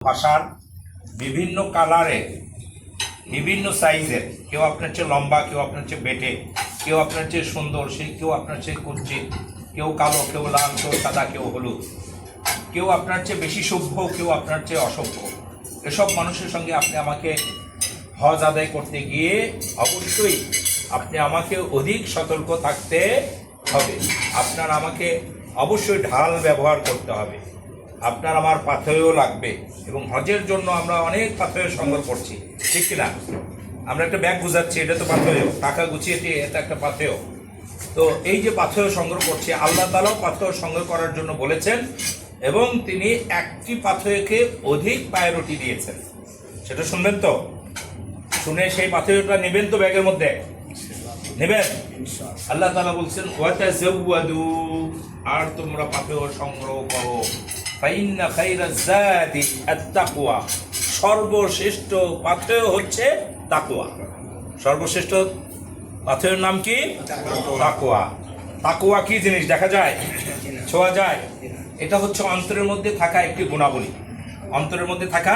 ভাষার বিভিন্ন কালারে বিভিন্ন সাইজের, কেউ আপনার চেয়ে লম্বা, কেউ আপনার চেয়ে বেটে, কেউ আপনার চেয়ে সুন্দর, কেউ আপনার চেয়ে কুঞ্চিত, কেউ কালো, কেউ লাল, কেউ সাদা, কেউ হলুদ, কেউ আপনার চেয়ে বেশি সভ্য, কেউ আপনার চেয়ে অসভ্য। এসব মানুষের সঙ্গে আপনি আমাকে হজ আদায় করতে গিয়ে অবশ্যই আপনি আমাকে অধিক সতর্ক থাকতে হবে। আপনার আমাকে অবশ্যই ঢাল ব্যবহার করতে হবে। আপনার আমার পাথেয়ও লাগবে, এবং হজের জন্য আমরা অনেক পাথেয় সংগ্রহ করছি, ঠিক কিনা? আমরা একটা ব্যাগ গুজাচ্ছি, এটা তো পাথেয়, টাকা গুছিয়েছি, এটা একটা পাথেয়। তো এই যে পাথেয় সংগ্রহ করছি, আল্লাহ তাআলাও পাথেয় সংগ্রহ করার জন্য বলেছেন, এবং তিনি একটি পাথেয়কে অধিক প্রায়োরিটি দিয়েছেন। সেটা শুনবেন তো? শুনে সেই পাথেয়টা নেবেন তো ব্যাগের মধ্যে? নেবেন? আল্লাহ তাআলা বলছেন ওয়াতাযাওয়াদু, আর তোমরা পাথেয় সংগ্রহ করো। ফাইন্না খায়রাজ যাদি আত-তাকওয়া, সর্বশ্রেষ্ঠ পাথেয় হচ্ছে তাকওয়া। সর্বশ্রেষ্ঠ পাথেয়ের নাম কি? তাকওয়া। তাকওয়া কি জিনিস? দেখা যায়? ছোঁয়া যায়? এটা হচ্ছে অন্তরের মধ্যে থাকা একটি গুণাবলী। অন্তরের মধ্যে থাকা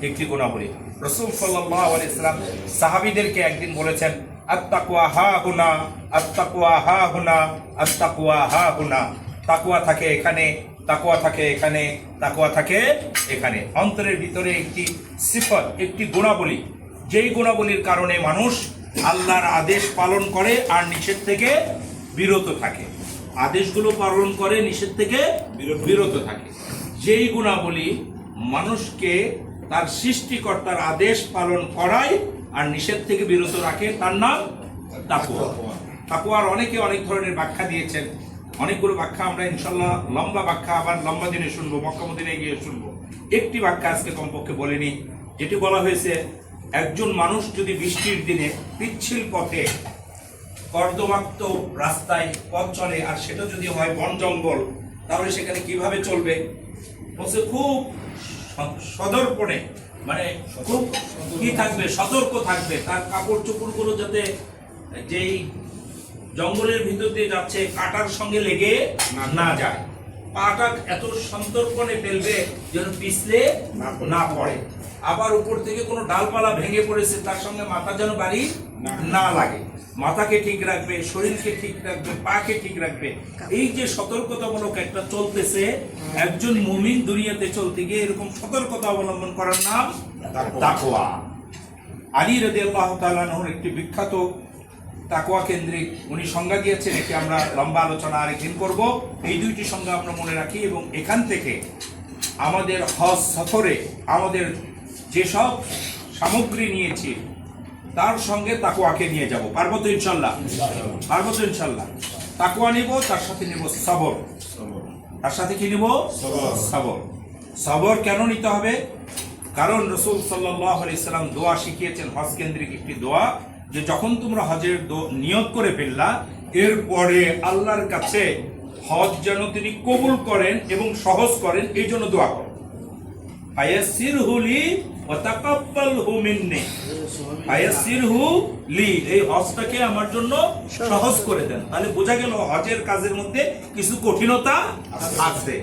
একটি গুণাবলী। রাসূল সাল্লাল্লাহু আলাইহি ওয়াসাল্লাম সাহাবীদেরকে একদিন বলেছেন, আত-তাকওয়া হা হুনা, আত-তাকওয়া হা হুনা, আত-তাকওয়া হা হুনা। তাকওয়া থাকে এখানে, তাকওয়া থাকে এখানে, তাকওয়া থাকে এখানে। অন্তরের ভিতরে একটি সিফত, একটি গুণাবলী, যেই গুণাবলীর কারণে মানুষ আল্লাহর আদেশ পালন করে আর নিষেধ থেকে বিরত থাকে। আদেশগুলো পালন করে, নিষেধ থেকে বিরত থাকে। যেই গুণাবলী মানুষকে তার সৃষ্টিকর্তার আদেশ পালন করায় আর নিষেধ থেকে বিরত রাখে, তার নাম তাকওয়া। তাকওয়ার অনেকে অনেক ধরনের ব্যাখ্যা দিয়েছেন। অনেকগুলো ব্যাখ্যা আমরা ইনশাল্লাহ লম্বা ব্যাখ্যা আবার লম্বা দিনে শুনবো, মক্কা মদিনায় গিয়ে শুনবো। একটি ব্যাখ্যা আজকে কমপক্ষে বলেনি, যেটি বলা হয়েছে, একজন মানুষ যদি বৃষ্টির দিনে পিচ্ছিল পথে কর্দমাক্ত রাস্তায় পথ চলে, আর সেটা যদি হয় বন জঙ্গল, তাহলে সেখানে কিভাবে চলবে? বলছে খুব সদর্পণে, মানে খুব কি থাকবে, সতর্ক থাকবে। তার কাপড় চোপড়গুলো যাতে যেই জঙ্গলের ভিতর দিয়ে যাচ্ছে কাটার সঙ্গে লেগে না যায়, পাটা এত সন্তর্পণে ফেলবে যেন পিছলে না পড়ে। আবার উপর থেকে কোনো ডালপালা ভেঙে পড়েছে, তার সঙ্গে মাথা যেন বাড়ি না লাগে। মাথাকে ঠিক রাখবে, শরীরকে ঠিক রাখবে, পাকে ঠিক রাখবে। এই যে সতর্কতামূলক একটা চলতেছে, একজন মুমিন দুনিয়াতে চলতে গিয়ে এরকম সতর্কতা অবলম্বন করার নাম তাকওয়া। আলী রাদিয়াল্লাহু তাআলা আনহুর একটি বিখ্যাত তাকওয়া কেন্দ্রিক উনি সংজ্ঞা দিয়েছেন, এটি আমরা লম্বা আলোচনা আরেকদিন করব। এই দুইটি সংজ্ঞা আমরা মনে রাখি, এবং এখান থেকে আমাদের হজ সফরে আমাদের যেসব সামগ্রী নিয়েছি তার সঙ্গে তাকওয়াকে নিয়ে যাব। পারবো তো ইনশাল্লাহ? পারবো তো ইনশাল্লাহ? তাকওয়া নিব, তার সাথে নিব সবর। তার সাথে কি নিব? সবর। সবর কেন নিতে হবে? কারণ রাসূল সাল্লাল্লাহু আলাইহি ওয়াসাল্লাম দোয়া শিখিয়েছেন, হজ কেন্দ্রিক একটি দোয়া, যে যখন তোমরা হজের নিয়ত করে ফেললা, এরপরে আল্লাহর কাছে হজ যেন তিনি কবুল করেন এবং সহজ করেন, এই জন্য দোয়া করো। ফায়াসসিরহু লি ওয়া তাকাব্বালহু মিন্নি, ফায়াসসিরহু লি, এই হজটাকে আমার জন্য সহজ করে দেন। তাহলে বোঝা গেল হজের কাজের মধ্যে কিছু কঠিনতা আছে।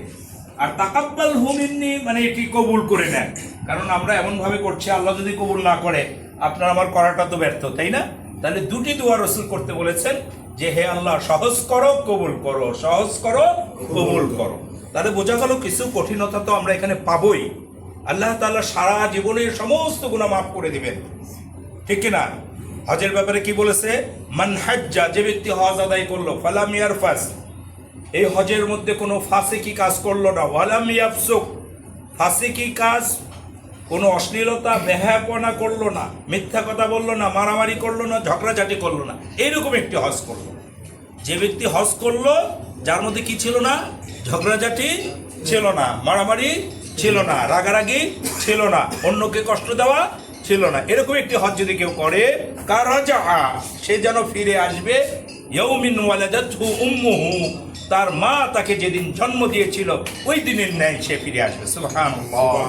আর তাকাব্বালহু মিন্নি মানে এটি কবুল করে নেন। কারণ আমরা এমন ভাবে করছি, আল্লাহ যদি কবুল না করে আপনার আমার করাটা তো ব্যর্থ, তাই না? তাহলে দুটি দোয়া রাসূল করতে বলেছেন, যে হে আল্লাহ, সহজ করো, কবুল করো, সহজ করো, কবুল করো। তাহলে বোঝা গেল কিছু কঠিনতা তো আমরা এখানে পাবোই। আল্লাহ তাআলা সারা জীবনের সমস্ত গুনাহ মাফ করে দিবেন, ঠিক কিনা? হজের ব্যাপারে কি বলেছে? মান হাজ্জা, যে ব্যক্তি হজ আদায় করলো, ফালাম ইয়ারফাস, এই হজের মধ্যে কোনো ফাসিকি কাজ করলো না, ওয়ালাম ইয়াফসুক, ফাসিকি কাজ, কোনো অশ্লীলতা বেহায়াপনা করলো না, মিথ্যা কথা বললো না, মারামারি করলো না, ঝগড়াঝাটি করলো না, এইরকম একটি হজ করলো। যে ব্যক্তি হজ করলো যার মধ্যে কি ছিল না? ঝগড়াঝাটি ছিল না, মারামারি ছিল না, রাগারাগি ছিল না, অন্যকে কষ্ট দেওয়া ছিল না, এরকম একটি হজ যদি কেউ করে, কারাজা, সে যেন ফিরে আসবে ইয়াউমিন ওয়ালাদাতহু উম্মুহু, তার মা তাকে যেদিন জন্ম দিয়েছিল ওই দিনের ন্যায় সে ফিরে আসবে। সুবহানাল্লাহ।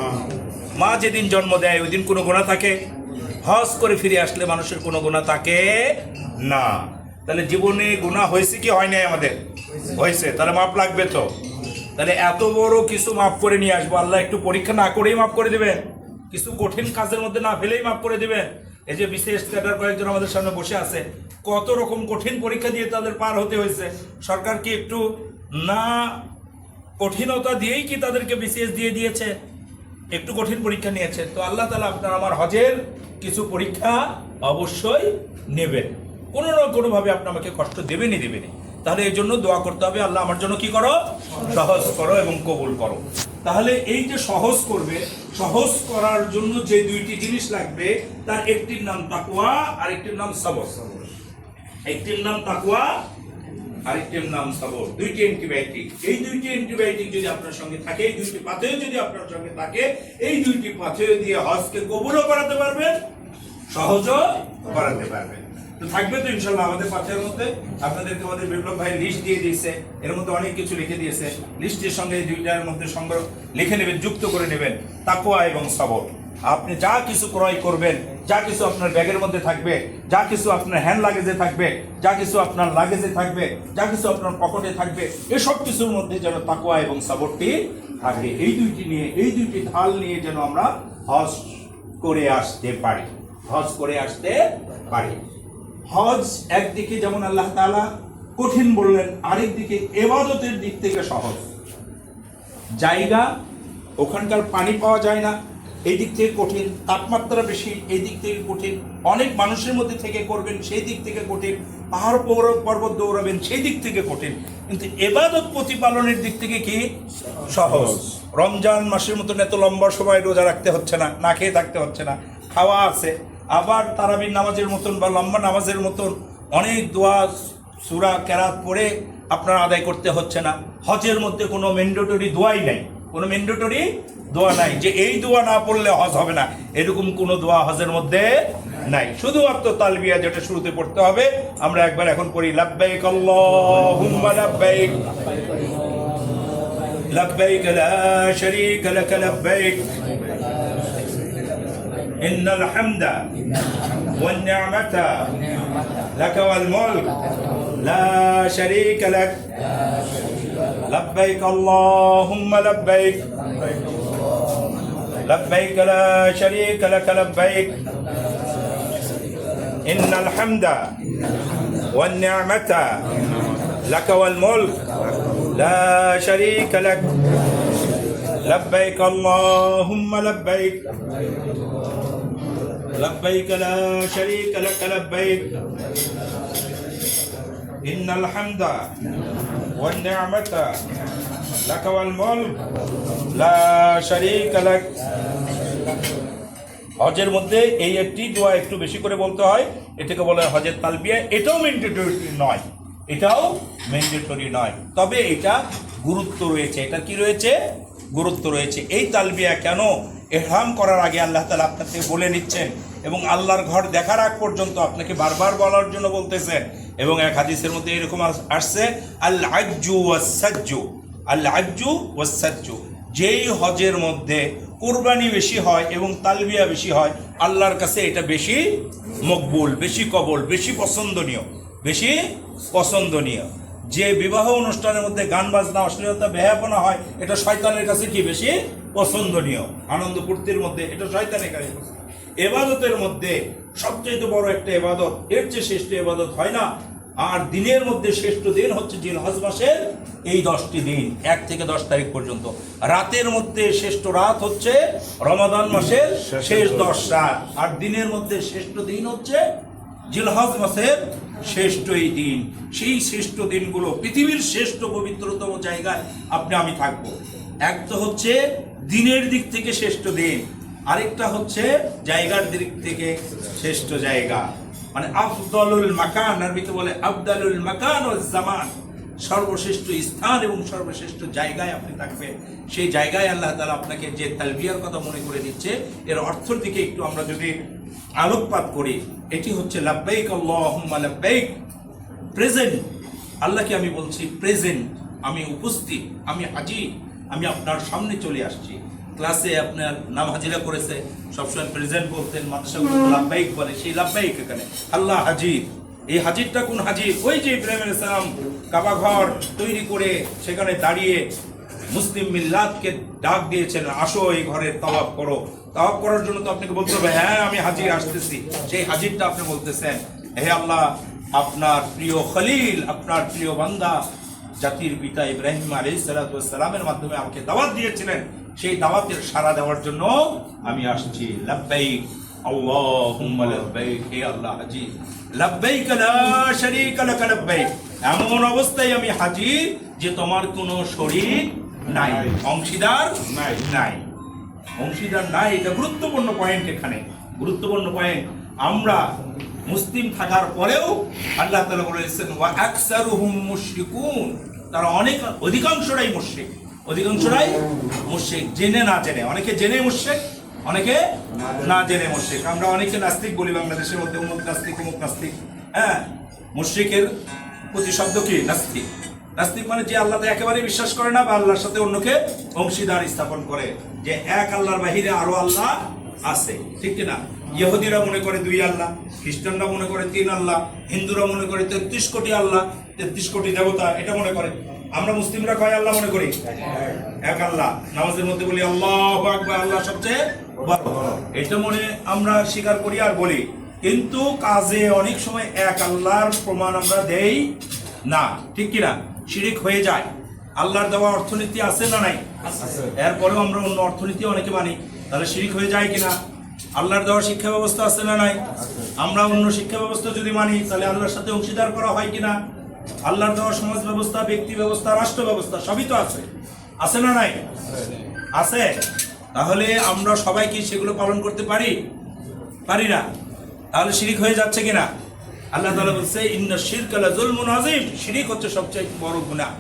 মা যেদিন জন্ম দেয় ওই দিন কোনো গুনাহ থাকে? হজ করে ফিরে আসলে মানুষের কোনো গুনাহ থাকে না। তাহলে জীবনে গুনাহ হয়েছে কি হয় নাই? আমাদের হয়েছে। তাহলে মাপ লাগবে তো? তাহলে এত বড় কিছু মাফ করে নিয়ে আসবো, আল্লাহ একটু পরীক্ষা না করেই মাফ করে দেবেন, কিছু কঠিন কাজের মধ্যে না ফেলেই মাফ করে দেবেন। এই যে বিশেষ ক্যাডার কয়েকজন আমাদের সামনে বসে আছে, কত রকম কঠিন পরীক্ষা দিয়ে তাদের পার হতে হয়েছে। সরকার কি একটু না কঠিনতা দিয়েই কি তাদেরকে বিশেষ দিয়ে দিয়েছে? একটু কঠিন পরীক্ষা নিয়েছে। তো আল্লাহ তাআলা আপনার আমার হজের কিছু পরীক্ষা অবশ্যই নেবেন, কোনো না কোনোভাবে আপনি আমাকে কষ্ট দেবেনই দেবেনই। তাহলে এই জন্য দোয়া করতে হবে, আল্লাহ আমার জন্য কি করো, সহজ করো এবং কবুল করো। তাহলে এই যে সহজ করবে, সহজ করার জন্য যে দুইটি জিনিস লাগবে, তার একটির নাম তাকওয়া আর একটির নাম সবর। একটির নাম তাকওয়া আরেকটির নাম সবর। দুইটি অ্যান্টিবায়োটিক। এই দুইটি অ্যান্টিবায়োটিক যদি আপনার সঙ্গে থাকে, এই দুইটি পাথেয় যদি আপনার সঙ্গে থাকে, এই দুইটি পাথেয় দিয়ে হজকে কবুলও করাতে পারবেন, সহজও করাতে পারবেন। তো থাকবে তো ইনশাল্লাহ আমাদের পাথের মধ্যে। আপনাদেরকে আমাদের বিপ্লব ভাই লিস্ট দিয়ে দিয়েছে, এর মধ্যে অনেক কিছু লিখে দিয়েছে। লিস্টের সঙ্গে এই দুইটার মধ্যে সংগ্রহ লিখে নেবেন, যুক্ত করে নেবেন তাকওয়া এবং সবর। আপনি যা কিছু ক্রয় করবেন, যা কিছু আপনার ব্যাগের মধ্যে থাকবে, যা কিছু আপনার হ্যান্ড লাগেজে থাকবে, যা কিছু আপনার লাগেজে থাকবে, যা কিছু আপনার পকেটে থাকবে, এসব কিছুর মধ্যে যেন তাকওয়া এবং সবরটি থাকে। এই দুইটি নিয়ে, এই দুইটি ঢাল নিয়ে যেন আমরা হজ করে আসতে পারি, হজ করে আসতে পারি। হজ একদিকে যেমন আল্লাহ তাআলা কঠিন বললেন, আরেক দিকে ইবাদতের দিক থেকে সহজ। জায়গা, ওখানকার পানি পাওয়া যায় না, এই দিক থেকে কঠিন। তাপমাত্রা বেশি, এই দিক থেকে কঠিন। অনেক মানুষের মধ্যে থেকে করবেন, সেই দিক থেকে কঠিন। পাহাড় পর্বত দৌড়াবেন, সেই দিক থেকে কঠিন। কিন্তু ইবাদত প্রতিপালনের দিক থেকে কি সহজ। রমজান মাসের মতন এত লম্বা সময় রোজা রাখতে হচ্ছে না, না খেয়ে থাকতে হচ্ছে না, খাওয়া আছে। আবার তারাবির নামাজের মতন বা লম্বা নামাজের মতন অনেক দোয়া সূরা কেরাত পড়ে আপনার আদায় করতে হচ্ছে না। হজের মধ্যে কোনো ম্যান্ডেটরি দোয়াই নাই, কোনো ম্যান্ডেটরি দোয়া নাই যে এই দোয়া না পড়লে হজ হবে না, এরকম কোনো দোয়া হজের মধ্যে নাই। শুধুমাত্র তালবিয়া যেটা শুরুতে পড়তে হবে, আমরা একবার এখন পড়ি, লাব্বাইক আল্লাহুম্মা লাব্বাইক, লাব্বাইক লা শারীকা লাক লাব্বাইক, ইন্নাল হামদা ওয়ান নি'মাতা লাকা ওয়াল মুলক লা শারীকা লাক, লাব্বাইক আল্লাহুম্মা লাব্বাইক, লাব্বাইক লা শারীকা লাক লাব্বাইক, ইন্নাল হামদা ওয়ান নি'মাতা লাকা ওয়াল মুলক লা শারীকা লাক, লাব্বাইক আল্লাহুম্মা লাব্বাইক, লাব্বাইক লা শারীকা লাক লাব্বাইক, ইন্নাল হামদা ওয়ান নি'মাতা লাকা ওয়াল মুলক লা শারীকা লাক। হজের মধ্যে এই একটি দোয়া একটু বেশি করে বলতে হয়, এটাকে বলা হয় হজের তালবিয়া। এটাও ম্যান্ডেটরি নয়, এটাও ম্যান্ডেটরি নয়, তবে এটা গুরুত্ব রয়েছে। এটা কি রয়েছে? গুরুত্ব রয়েছে। এই তালবিয়া কেন? ইহরাম করার আগে আল্লাহ তাআলা আপনাকে বলে নিচ্ছেন এবং আল্লাহর ঘর দেখার আগ পর্যন্ত আপনাকে বারবার বলার জন্য বলতেছেন। এবং এক হাদিসের মধ্যে এরকম আসছে, আল আজ্জু ওয়াস সাজ্জু, আল আজ্জু ওয়াস সাজ্জু, যেই হজের মধ্যে কুরবানি বেশি হয় এবং তালবিয়া বেশি হয়, আল্লাহর কাছে এটা বেশি মকবুল, বেশি কবুল, বেশি পছন্দনীয়, বেশি পছন্দনীয়। যে বিবাহ অনুষ্ঠানের মধ্যে গান বাজনা, অশ্লীলতা, বেহায়াপনা হয়, এটা শয়তানের কাছে কি বেশি পছন্দনীয়। আনন্দ ফুর্তির মধ্যে এটা শয়তানের কাছে। ইবাদতের মধ্যে সবচেয়ে বড় একটা ইবাদত, এর চেয়ে শ্রেষ্ঠ ইবাদত হয় না। আর দিনের মধ্যে শ্রেষ্ঠ দিন হচ্ছে জিলহজ মাসের এই 10টি দিন, 1 থেকে 10 তারিখ পর্যন্ত। রাতের মধ্যে শ্রেষ্ঠ রাত হচ্ছে রমাদান মাসের শেষ 10 রাত। আর দিনের মধ্যে শ্রেষ্ঠ দিন হচ্ছে জিলহজ মাসের শ্রেষ্ঠ এই দিন। সেই শ্রেষ্ঠ দিনগুলো, পৃথিবীর শ্রেষ্ঠ পবিত্রতম জায়গায় আপনি আমি থাকবো। এক তো হচ্ছে দিনের দিক থেকে শ্রেষ্ঠ দিন, আরেকটা হচ্ছে জায়গার দিক থেকে শ্রেষ্ঠ জায়গা, মানে আফদলুল মাকান, আরবিতে বলে আফদালুল মাকান ওয়াজ জামান, সর্বশ্রেষ্ঠ স্থান এবং সর্বশ্রেষ্ঠ জায়গায় আপনি থাকবেন। সেই জায়গায় আল্লাহ তাআলা আপনাকে যে তালবিয়ার কথা মনে করে দিচ্ছে, এর অর্থের দিকে একটু আমরা যদি আলোকপাত করি, এটি হচ্ছে লাব্বাইক আল্লাহুম্মা লাব্বাইক, প্রেজেন্ট। আল্লাহকে আমি বলছি প্রেজেন্ট, আমি উপস্থিত, আমি হাজির, আমি আপনার সামনে চলে আসছি। ক্লাসে আপনার নাম হাজিরা করেছে, সবসময় প্রেজেন্ট বলতেন, মাদ্রাসাগুলো লাব্বাইক বলে, সেই লাব্বাইক এখানে আল্লাহ হাজির। এই হাজিরটা কোন হাজির? ওই যে ইব্রাহিম আলাইহিস সালাম কাবা ঘর তৈরি করে সেখানে দাঁড়িয়ে মুসলিম মিল্লাতকে ডাক দিয়েছেন, আসো এই ঘরের তাওয়াফ করো। তাওয়াফ করার জন্য তো আপনাকে বলতে হবে হ্যাঁ আমি হাজি আসতেছি। সেই হাজিরটা আপনি বলতেছেন, হে আল্লাহ, আপনার প্রিয় খলিল, আপনার প্রিয় বান্দা, জাতির পিতা ইব্রাহিম আলাইহিস সালাতু ওয়াস সালামের মাধ্যমে আমাকে দাওয়াত দিয়েছিলেন, সেই দাওয়াতের সাড়া দেওয়ার জন্য আমি আসছি। লাব্বাইক আল্লাহুম্মা লাব্বাইক, হে আল্লাহ হাজি, লাব্বাইক লা শারীকা লাক লাব্বাইক, এমন অবস্থায় আমি হাজি যে তোমার কোনো শরীক নাই, অংশীদার নাই, অংশীদার নাই। এটা গুরুত্বপূর্ণ পয়েন্ট, এখানে গুরুত্বপূর্ণ পয়েন্ট। আমরা মুসলিম থাকার পরেও আল্লাহ তাআলা বলেছেন ওয়া আকসারুহুম মুশরিকুন, তারা অধিকাংশরাই মুশরিক, অধিকাংশরাই মুশরিক, জেনে না জেনে। অনেকে জেনে মুশরিক, অনেকে না জেনে মুশরিক। আমরা অনেকে নাস্তিক বলি বাংলাদেশের মধ্যে, অমুক নাস্তিক অমুক নাস্তিক। হ্যাঁ, মুশরিকের প্রতিশব্দ কি? নাস্তিক। নাস্তিক মানে যে আল্লাহতে একেবারে বিশ্বাস করে না বা আল্লাহর সাথে অন্যকে অংশীদার স্থাপন করে, যে এক আল্লাহর বাহিরে আরো আল্লাহ আছে, ঠিক কিনা? ইহুদিরা মনে করে 2 আল্লাহ, খ্রিস্টানরা মনে করে 3 আল্লাহ, হিন্দুরা মনে করে 33 কোটি আল্লাহ, 33 কোটি দেবতা, এটা মনে করে। আমরা মুসলিমরা কয় আল্লাহ মনে করি? এক আল্লাহ। নামাজের মধ্যে বলি আল্লাহু আকবার, আল্লাহ সবচেয়ে বড়, এটা মনে আমরা স্বীকার করি আর বলি, কিন্তু কাজে অনেক সময় এক আল্লাহর প্রমাণ আমরা দেই না, ঠিক কিনা? শিরিক হয়ে যায়। আল্লাহর দেওয়া অর্থনীতি আছে না নাই? এরপরেও আমরা অন্য অর্থনীতি অনেকে মানি, তাহলে শিরিক হয়ে যায় কিনা? আল্লাহর দেওয়া শিক্ষা ব্যবস্থা আছে না নাই? আমরা অন্য শিক্ষা ব্যবস্থা যদি মানি তাহলে আল্লাহর সাথে অংশীদার করা হয় কিনা? আল্লাহর দেওয়া সমাজ ব্যবস্থা, ব্যক্তি ব্যবস্থা, রাষ্ট্র ব্যবস্থা সবই তো আছে, আছে না নাই? আছে। তাহলে আমরা সবাই কি সেগুলো পালন করতে পারি? পারি না। তাহলে শিরিক হয়ে যাচ্ছে কিনা? আল্লাহ তাআলা বলছে ইন্না শিরকা লাযুলমুন আযীম, শিরিক হচ্ছে সবচেয়ে বড় গুনাহ।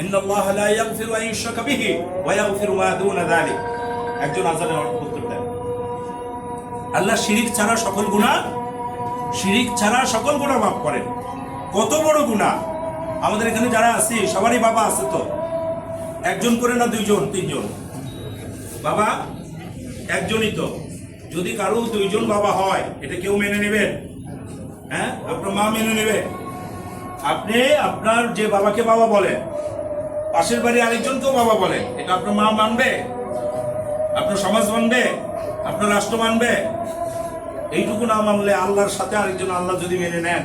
ইন্নাল্লাহা লা ইয়াগফিরু আন ইউশরাকা বিহি ওয়া ইয়াগফিরু মা দুনা যালিক। একজন আযানের উত্তর দেন, আল্লাহ শিরিক ছাড়া সকল গুনাহ, শিরিক ছাড়া সকল গুনাহ মাফ করেন। কত বড় গুনাহ! আমাদের এখানে যারা আছি সবারই বাবা আছে, তো একজন করে না 2 জন 3 জন? বাবা একজনই তো। যদি কারো 2 জন বাবা হয়, এটা কেউ মেনে নেবেন? হ্যাঁ, আপনার মা মেনে নেবে? আপনি আপনার যে বাবাকে বাবা বলেন, পাশের বাড়ি আরেকজনকেও বাবা বলেন, এটা আপনার মা মানবে? আপনার সমাজ মানবে? আপনার রাষ্ট্র মানবে? এইটুকু না মানলে আল্লাহর সাথে আরেকজন আল্লাহ যদি মেনে নেন,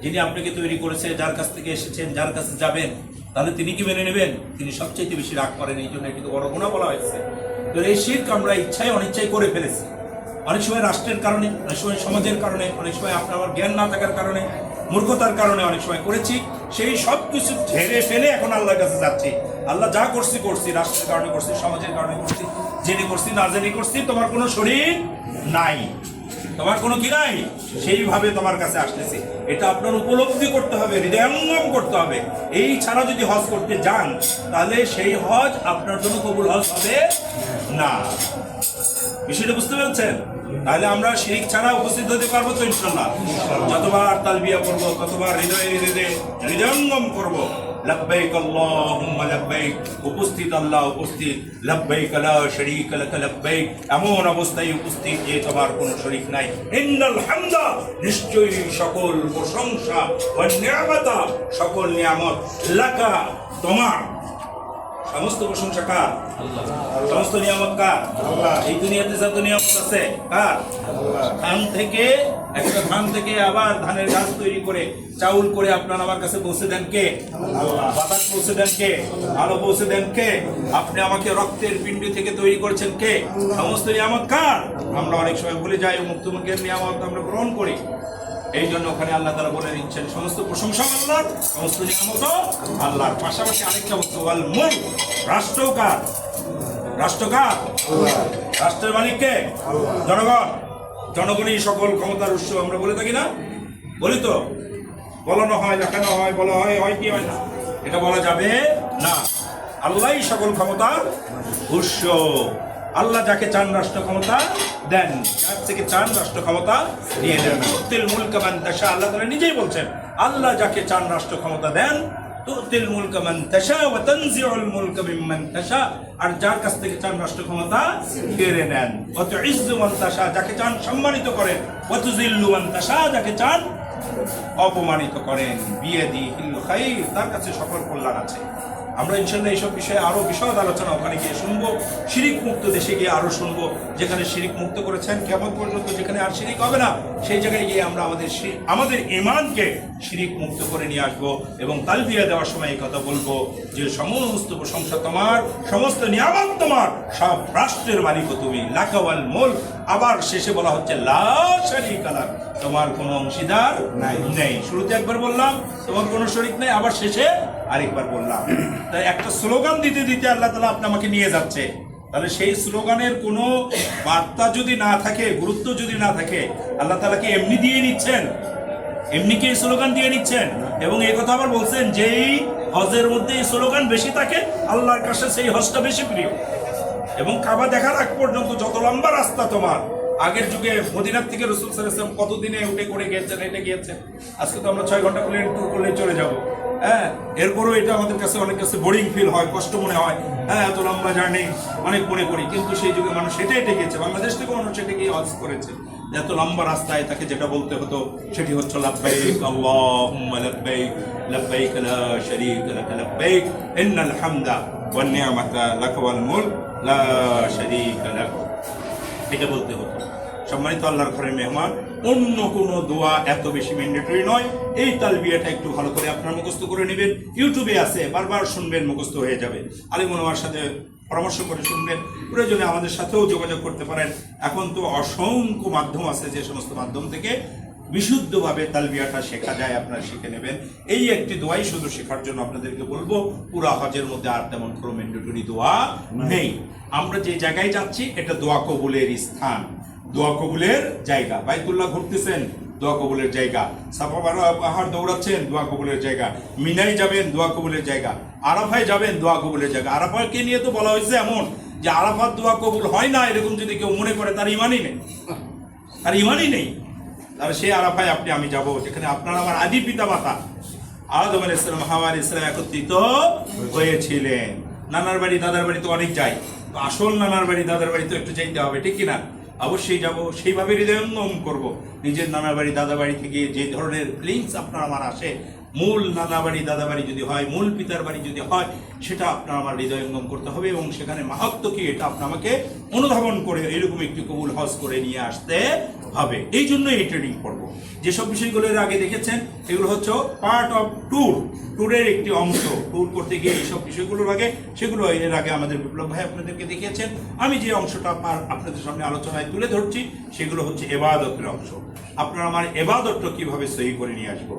যিনি আপনাকে তৈরি করেছে, যার কাছ থেকে এসেছেন, যার কাছে যাবেন, তাহলে তিনি কি মেনে নেবেন? তিনি সবচেয়ে বেশি রাগ করেন, এই জন্য এটিকে বড় গুনাহ বলা হয়েছে। তো এই শিরক আমরা ইচ্ছায় অনিচ্ছায় করে ফেলেছি। অনেক সময় রাষ্ট্রের কারণে, অনেক সময় সমাজের কারণে, অনেক সময় আপনার জ্ঞান না থাকার কারণে, মূর্খতার কারণে অনেক সময় করেছি। সেই সব কিছু ঝেড়ে ফেলে এখন আল্লাহর কাছে যাচ্ছি। আল্লাহ যা করছি করছি, রাষ্ট্রের কারণে করছি, সমাজের কারণে করছি, জেনে করছি না জেনে করছি, তোমার কোনো শরীর নাই, তোমার কোনো কি নাই, সেইভাবে তোমার কাছে আসতেছি। এটা আপনার উপলব্ধি করতে হবে, হৃদয়ঙ্গম করতে হবে। এই ছাড়া যদি হজ করতে যান, তাহলে সেই হজ আপনার জন্য কবুল হজ হবে না। বিষয়টা বুঝতে পেরেছেন? তাহলে আমরা শিরিক ছাড়া উপস্থিত হতে পারবো তো ইনশাআল্লাহ? যতবার তালবিয়া করবো, ততবার হৃদয়ঙ্গম করবো লব্বাইক আল্লাহুম্মা লব্বাইক, উপস্থিত আল্লাহ উপস্থিত, লব্বাইক লা শারীকা লাক লব্বাইক, এমন অবস্থায় উপস্থিত যে তোমার কোনো শরীক নাই। ইন্নাল হামদা, নিশ্চয়ই সকল প্রশংসা, ওয়া নিয়ামাতা, সকল নিয়ামত, লাকা, তোমার। সমস্ত প্রশংসা কার? আল্লাহ। সমস্ত নিয়ামত কার? আল্লাহ। এই দুনিয়াতে যত নিয়ামত আছে কার? ধান থেকে, একটা ধান থেকে আবার ধানের গাছ তৈরি করে চাউল করে আপনার আমার কাছে পৌঁছে দেন কে? আল্লাহ। বাতাস পৌঁছে দেন কে? আলো পৌঁছে দেন কে? আপনি আমাকে রক্তের পিণ্ড থেকে তৈরি করেছেন কে? সমস্ত নিয়ামত কার? আমরা অনেক সময় ভুলে যাই, মুক্তমুখের নিয়ামত আমরা গ্রহণ করি। এই জন্য ওখানে আল্লাহ তাআলা বলে দিচ্ছেন সমস্ত প্রশংসা আল্লাহর, সমস্ত নিয়ামত আল্লাহর। পাশাপাশি আরেকটা বস্তু ওয়াল মুলক, রাষ্ট্র কার? রাষ্ট্র কার? রাষ্ট্রের মালিক কে? জনগণ। জনগণই সকল ক্ষমতার উৎস, আমরা বলে থাকি না? বলি তো, বলানো হয়, দেখানো হয়, বলা হয়, হয় কি হয় না? এটা বলা যাবে না। আল্লাহই সকল ক্ষমতার উৎস। আল্লাহ যাকে চান রাষ্ট্র ক্ষমতা দেন, যার থেকে চান রাষ্ট্র ক্ষমতা নিয়ে দেন। তুতিল মুলকা মান তাশা, আল্লাহ তাআলা নিজেই বলছেন, আল্লাহ যাকে চান রাষ্ট্র ক্ষমতা দেন। তুতিল মুলকা মান তাশা ওয়া তানজিউল মুলকা মিম্মান তাশা, আর যার কাছ থেকে চান রাষ্ট্র ক্ষমতা কেড়ে নেন। ওয়া তুইজ্জু মান তাশা, যাকে চান সম্মানিত করেন। ওয়া তুযিল্লু মান তাশা, যাকে চান অপমানিত করেন। বিয়াদিহিল খায়র, তার কাছে সকল কল্যাণ আছে। আমরা ইনশাল্লাহ এইসব বিষয়ে আরো বিশদ আলোচনা ওখানে গিয়ে শুনবো। শিরিক মুক্ত দেশে গিয়ে আরো শুনবো, যেখানে শিরিক মুক্ত করেছেন কিয়ামত পর্যন্ত, যেখানে আর শিরিক হবে না, সেই জায়গায় গিয়ে আমরা আমাদের ঈমানকে শিরিক মুক্ত করে নিয়ে আসবো। এবং তালবিয়া দেওয়ার সময় এই কথা বলবো যে সমস্ত প্রশংসা তোমার, সমস্ত নিয়ামত তোমার, সব রাষ্ট্রের মালিকও তুমি, লাকা ওয়াল মুলক। আবার শেষে বলা হচ্ছে লা শারীকা লাক, তোমার কোনো অংশীদার নেই। শুরুতে একবার বললাম তোমার কোনো শরীক নেই, আবার শেষে আরেকবার বললাম। তাই একটা স্লোগান দিতে দিতে আল্লাহ তাআলা আমাকে নিয়ে যাচ্ছে। তাহলে সেই স্লোগানের কোনো বার্তা যদি না থাকে, গুরুত্ব যদি না থাকে, আল্লাহ তাআলা কি এমনি দিয়ে নিচ্ছেন? এমনি কি স্লোগান দিয়ে নিচ্ছেন? এবং এই কথা আবার বলছেন যেই হজের মধ্যে এই স্লোগান বেশি থাকে আল্লাহর কাছে সেই হজটা বেশি প্রিয়। এবং কাবা দেখার আগ পর্যন্ত যত লম্বা রাস্তা তোমার, আগের যুগে মদিনার থেকে রাসূল সাল্লাল্লাহু আলাইহি ওয়াসাল্লাম কতদিনে উঠে করে গিয়েছেন, এটা গিয়েছেন। আজকে তো আমরা 6 ঘন্টা প্লেন ট্যুর করলে চলে যাব। হ্যাঁ, এরপরও এটা আমাদের কাছে অনেক কাছে বোরিং ফিল হয়, কষ্ট মনে হয়। হ্যাঁ, এত লম্বা জার্নি অনেক মনে করি, কিন্তু সেই যুগে মানুষ সেটাই হেঁটে গিয়েছে। বাংলাদেশ থেকে মানুষ সেটা গিয়ে হজ করেছে। এত লম্বা রাস্তায় তাকে যেটা বলতে হতো সেটি হচ্ছে লাব্বাইক আল্লাহুম্মা লাব্বাইক, লাব্বাইক লা শারীকা লাক লাব্বাইক, ইন্নাল হামদা ওয়ান নি'মাতা লাকা ওয়াল মুলক লা শারীকা লাক। এটা বলতে হতো। সম্মানিত আল্লাহর ঘরের মেহমান, অন্য কোনো দোয়া এত বেশি ম্যান্ডেটরি নয়। এই তালবিয়াটা একটু ভালো করে আপনারা মুখস্থ করে নেবেন। ইউটিউবে আছে, বারবার শুনবেন, মুখস্থ হয়ে যাবে। আলিমুল আমার সাথে পরামর্শ করে শুনবেন, প্রয়োজনে আমাদের সাথেও যোগাযোগ করতে পারেন। এখন তো অসংখ্য মাধ্যম আছে, যে সমস্ত মাধ্যম থেকে বিশুদ্ধভাবে তালবিয়াটা শেখা যায়, আপনারা শিখে নেবেন। এই একটি দোয়াই শুধু শেখার জন্য আপনাদেরকে বলবো। পুরা হজের মধ্যে আর তেমন কোনো ম্যান্ডেটরি দোয়া নেই। আমরা যে জায়গায় যাচ্ছি এটা দোয়া কবুলের স্থান, দোয়া কবুলের জায়গা। বাইতুল্লাহ ঘুরতেছেন, দোয়া কবুলের জায়গা। সাফা পাহাড় দৌড়াচ্ছেন, দোয়া কবুলের জায়গা। মিনায় যাবেন, দোয়া কবুলের জায়গা। আরাফায় যাবেন, দোয়া কবুলের জায়গা। আরাফাকে নিয়ে তো বলা হয়েছে এমন যে আরাফাত দোয়া কবুল হয় না, এরকম যদি কেউ মনে করে তার ইমানই নেই, তার ইমানই নেই। তাহলে সেই আরাফায় আপনি আমি যাব, যেখানে আপনার আমার আদি পিতা মাতা আদম আলাইহিস সালাম, হাওয়া আলাইহিস সালাম একত্রিত হয়েছিলেন। নানার বাড়ি দাদার বাড়ি তো অনেক যাই, তো আসল নানার বাড়ি দাদার বাড়ি তো একটু যাইতে হবে, ঠিক কিনা? অবশ্যই যাব, সেইভাবে হৃদয়ঙ্গম করব। নিজের নানা বাড়ি দাদা বাড়ি থেকে যে ধরনের ফিলিংস আপনার আমার আসে, মূল নানা বাড়ি দাদা বাড়ি যদি হয়, মূল পিতার বাড়ি যদি হয়, সেটা আপনার আমার হৃদয়ঙ্গম করতে হবে। এবং সেখানে মাহাত্ম কি এটা আমাকে অনুধাবন করে এরকম একটি কবুল হজ করে নিয়ে আসতে হবে। এই জন্য এই ট্রেনিং করব। যেসব বিষয়গুলো এর আগে দেখেছেন এগুলো হচ্ছে পার্ট অফ ট্যুরের একটি অংশ। ট্যুর করতে গিয়ে এইসব বিষয়গুলোর আগে, সেগুলো এর আগে আমাদের বিপ্লব ভাই আপনাদেরকে দেখিয়েছেন। আমি যে অংশটা আপনাদের সামনে আলোচনায় তুলে ধরছি সেগুলো হচ্ছে ইবাদতের অংশ। আপনারা আমার ইবাদতটা কিভাবে সহি করে নিয়ে আসবো।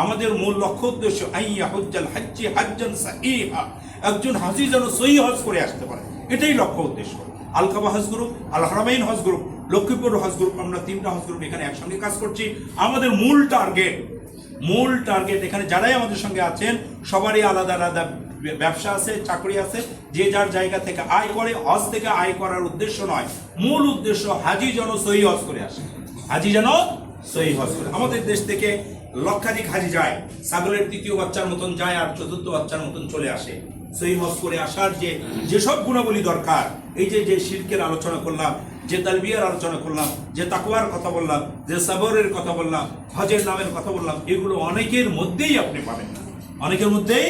আমাদের মূল লক্ষ্য উদ্দেশ্য আইয়া হজ্জাল হাজ্জি হাজ্জান সাহিহা, একজন হাজি যেন সহি হজ করে আসতে পারে, এটাই লক্ষ্য উদ্দেশ্য। আল কাবা হজ গ্রুপ, আল হারামাইন হজ গ্রুপ, লক্ষ্মীপুর হজ গ্রুপ, আমরা 3টা হজ গ্রুপ এখানে একসঙ্গে কাজ করছি। আমাদের মূল টার্গেট এখানে যারাই আমাদের সঙ্গে আছেন সবারই আলাদা আলাদা ব্যবসা আছে, চাকরি আছে, যে যার জায়গা থেকে আয় করে। হজ থেকে আয় করার উদ্দেশ্য নয়, মূল উদ্দেশ্য হাজি যেন সহি হজ করে আসে, হাজি যেন সহি হজ করে। আমাদের দেশ থেকে লক্ষাধিক হাজি যায়, ছাগলের 3য় বাচ্চার মতন যায় আর 4র্থ বাচ্চার মতন চলে আসে। সহি হজ করে আসার যেসব গুণাবলী দরকার, এই যে শিরকের আলোচনা করলাম, যে তালবিয়ার আলোচনা করলাম, যে তাকওয়ার কথা বললাম, যে সাবরের কথা বললাম, হজের নামের কথা বললাম, এগুলো অনেকের মধ্যেই আপনি পাবেন না, অনেকের মধ্যেই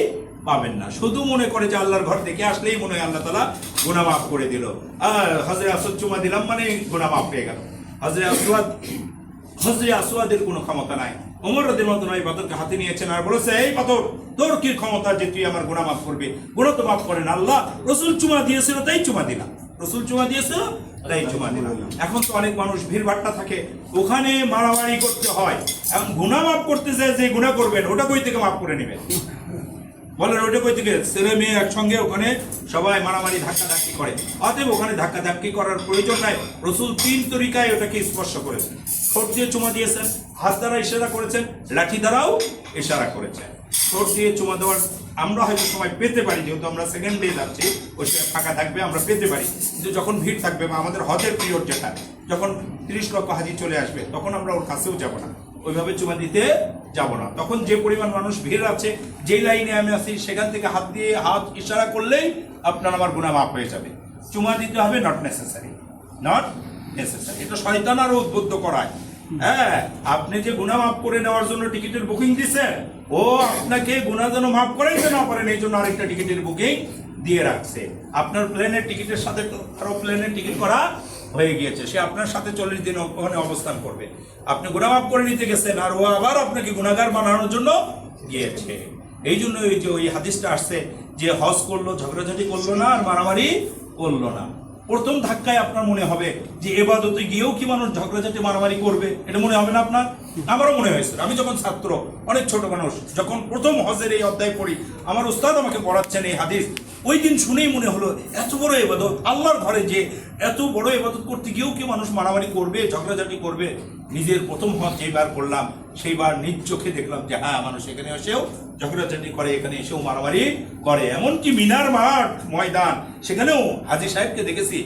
পাবেন না। শুধু মনে করে যে আল্লাহর ঘর থেকে আসলেই মনে হয় আল্লাহ তাআলা গুনাহ মাফ করে দিল, আর হজরে আসওয়াদ চুমা দিলাম মানে গুনাহ মাফ হয়ে গেল। হজরে আসওয়াদের কোনো ক্ষমতা নাই। ওমর রাদিয়াল্লাহু আনহু এই পাথরকে হাতে নিয়েছেন আর বলেছে, এই পাথর তোর কি ক্ষমতা যে তুই আমার গুনাহ মাফ করবি? গুনাহ তো মাফ করেন আল্লাহ, রাসূল চুমা দিয়েছিল তাই চুমা দিলাম, রাসূল চুমা দিয়েছিল তাই চুমা দিলাম। এখন তো অনেক মানুষ ভিড়ভাট্টা থাকে, ওখানে মারামারি করতে হয়। এখন গুনাহ মাফ করতে যায়, যে গুনাহ করবেন ওটা কই থেকে মাফ করে নেবেন বলেন? ওটা কই থেকে? ছেলে মেয়ে একসঙ্গে ওখানে সবাই মারামারি ধাক্কাধাক্কি করে। অতএব ওখানে ধাক্কাধাক্কি করার প্রয়োজন নাই। রাসূল 3 তরিকায় ওটাকে স্পর্শ করেছেন। ঠোঁট দিয়ে চুমা দিয়েছেন, হাত দ্বারা ইশারা করেছেন, লাঠি দ্বারাও ইশারা করেছেন। ঠোঁট দিয়ে চুমা দেওয়ার আমরা হয়তো সময় পেতে পারি, যেহেতু আমরা সেকেন্ড ডে যাচ্ছি, ওই সময় ফাঁকা থাকবে, আমরা পেতে পারি। কিন্তু যখন ভিড় থাকবে বা আমাদের হজের পিরিয়ড যেটা, যখন 30 লক্ষ হাজি চলে আসবে, তখন আমরা ওর কাছেও যাব না, ওইভাবে চুমা দিতে যাব না। তখন যে পরিমাণ মানুষ ভিড় আছে, যেই লাইনে আমি আছি, সেখান থেকে হাত দিয়ে হাত ইশারা করলেই আপনার আমার গুনাহ মাফ হয়ে যাবে। চুমা দিতে হবে নট নেসেসারি। এটা শয়তান আরো উদ্বুদ্ধ করায় হ্যাঁ, আপনি যে গুনাহ মাফ করে নেওয়ার জন্য টিকিটের বুকিং দিছেন, ও আপনাকে গুনাহ যেন মাফ করাইতে না পারেন এই জন্য আরেকটা টিকিটের বুকিং দিয়ে রাখছে। আপনার প্লেনের টিকিটের সাথে আরো প্লেনের টিকিট করা হয়ে গিয়েছে, সে আপনার সাথে 40 দিন ওখানে অবস্থান করবে। আপনি গুনাহ মাফ করে নিতে গেছেন, আর ও আবার আপনাকে গুনাহগার বানানোর জন্য গিয়েছে। এই জন্য এই যে ওই হাদিসটা আসছে যে হজ করলো, ঝগড়াঝাটি করলো না, আর মারামারি করলো না। প্রথম ধাক্কায় আপনার মনে হবে যে এবাদতে গিয়েও কি মানুষ ঝগড়াঝাটি মারামারি করবে, এটা মনে হবে না আপনার? আমারও মনে হয়েছে। আমি যখন ছাত্র, অনেক ছোট মানুষ, যখন প্রথম হজের এই অধ্যায় পড়ি, আমার উস্তাদ আমাকে পড়াচ্ছেন এই হাদিস, ওই দিন শুনেই মনে হলো এত বড় ইবাদত, আল্লাহর ঘরে যে এত বড় ইবাদত করতে গিয়েও কি মানুষ মারামারি করবে, ঝগড়াঝাটি করবে। নিজের প্রথম হজ যেবার করলাম, সেইবার নিজ চোখে দেখলাম যে হ্যাঁ, মানুষ এখানে এসেও ঝগড়াঝাটি করে, এখানে এসেও মারামারি করে। এমনকি মিনার মাঠ, ময়দান, সেখানেও হাজী সাহেবকে দেখেছি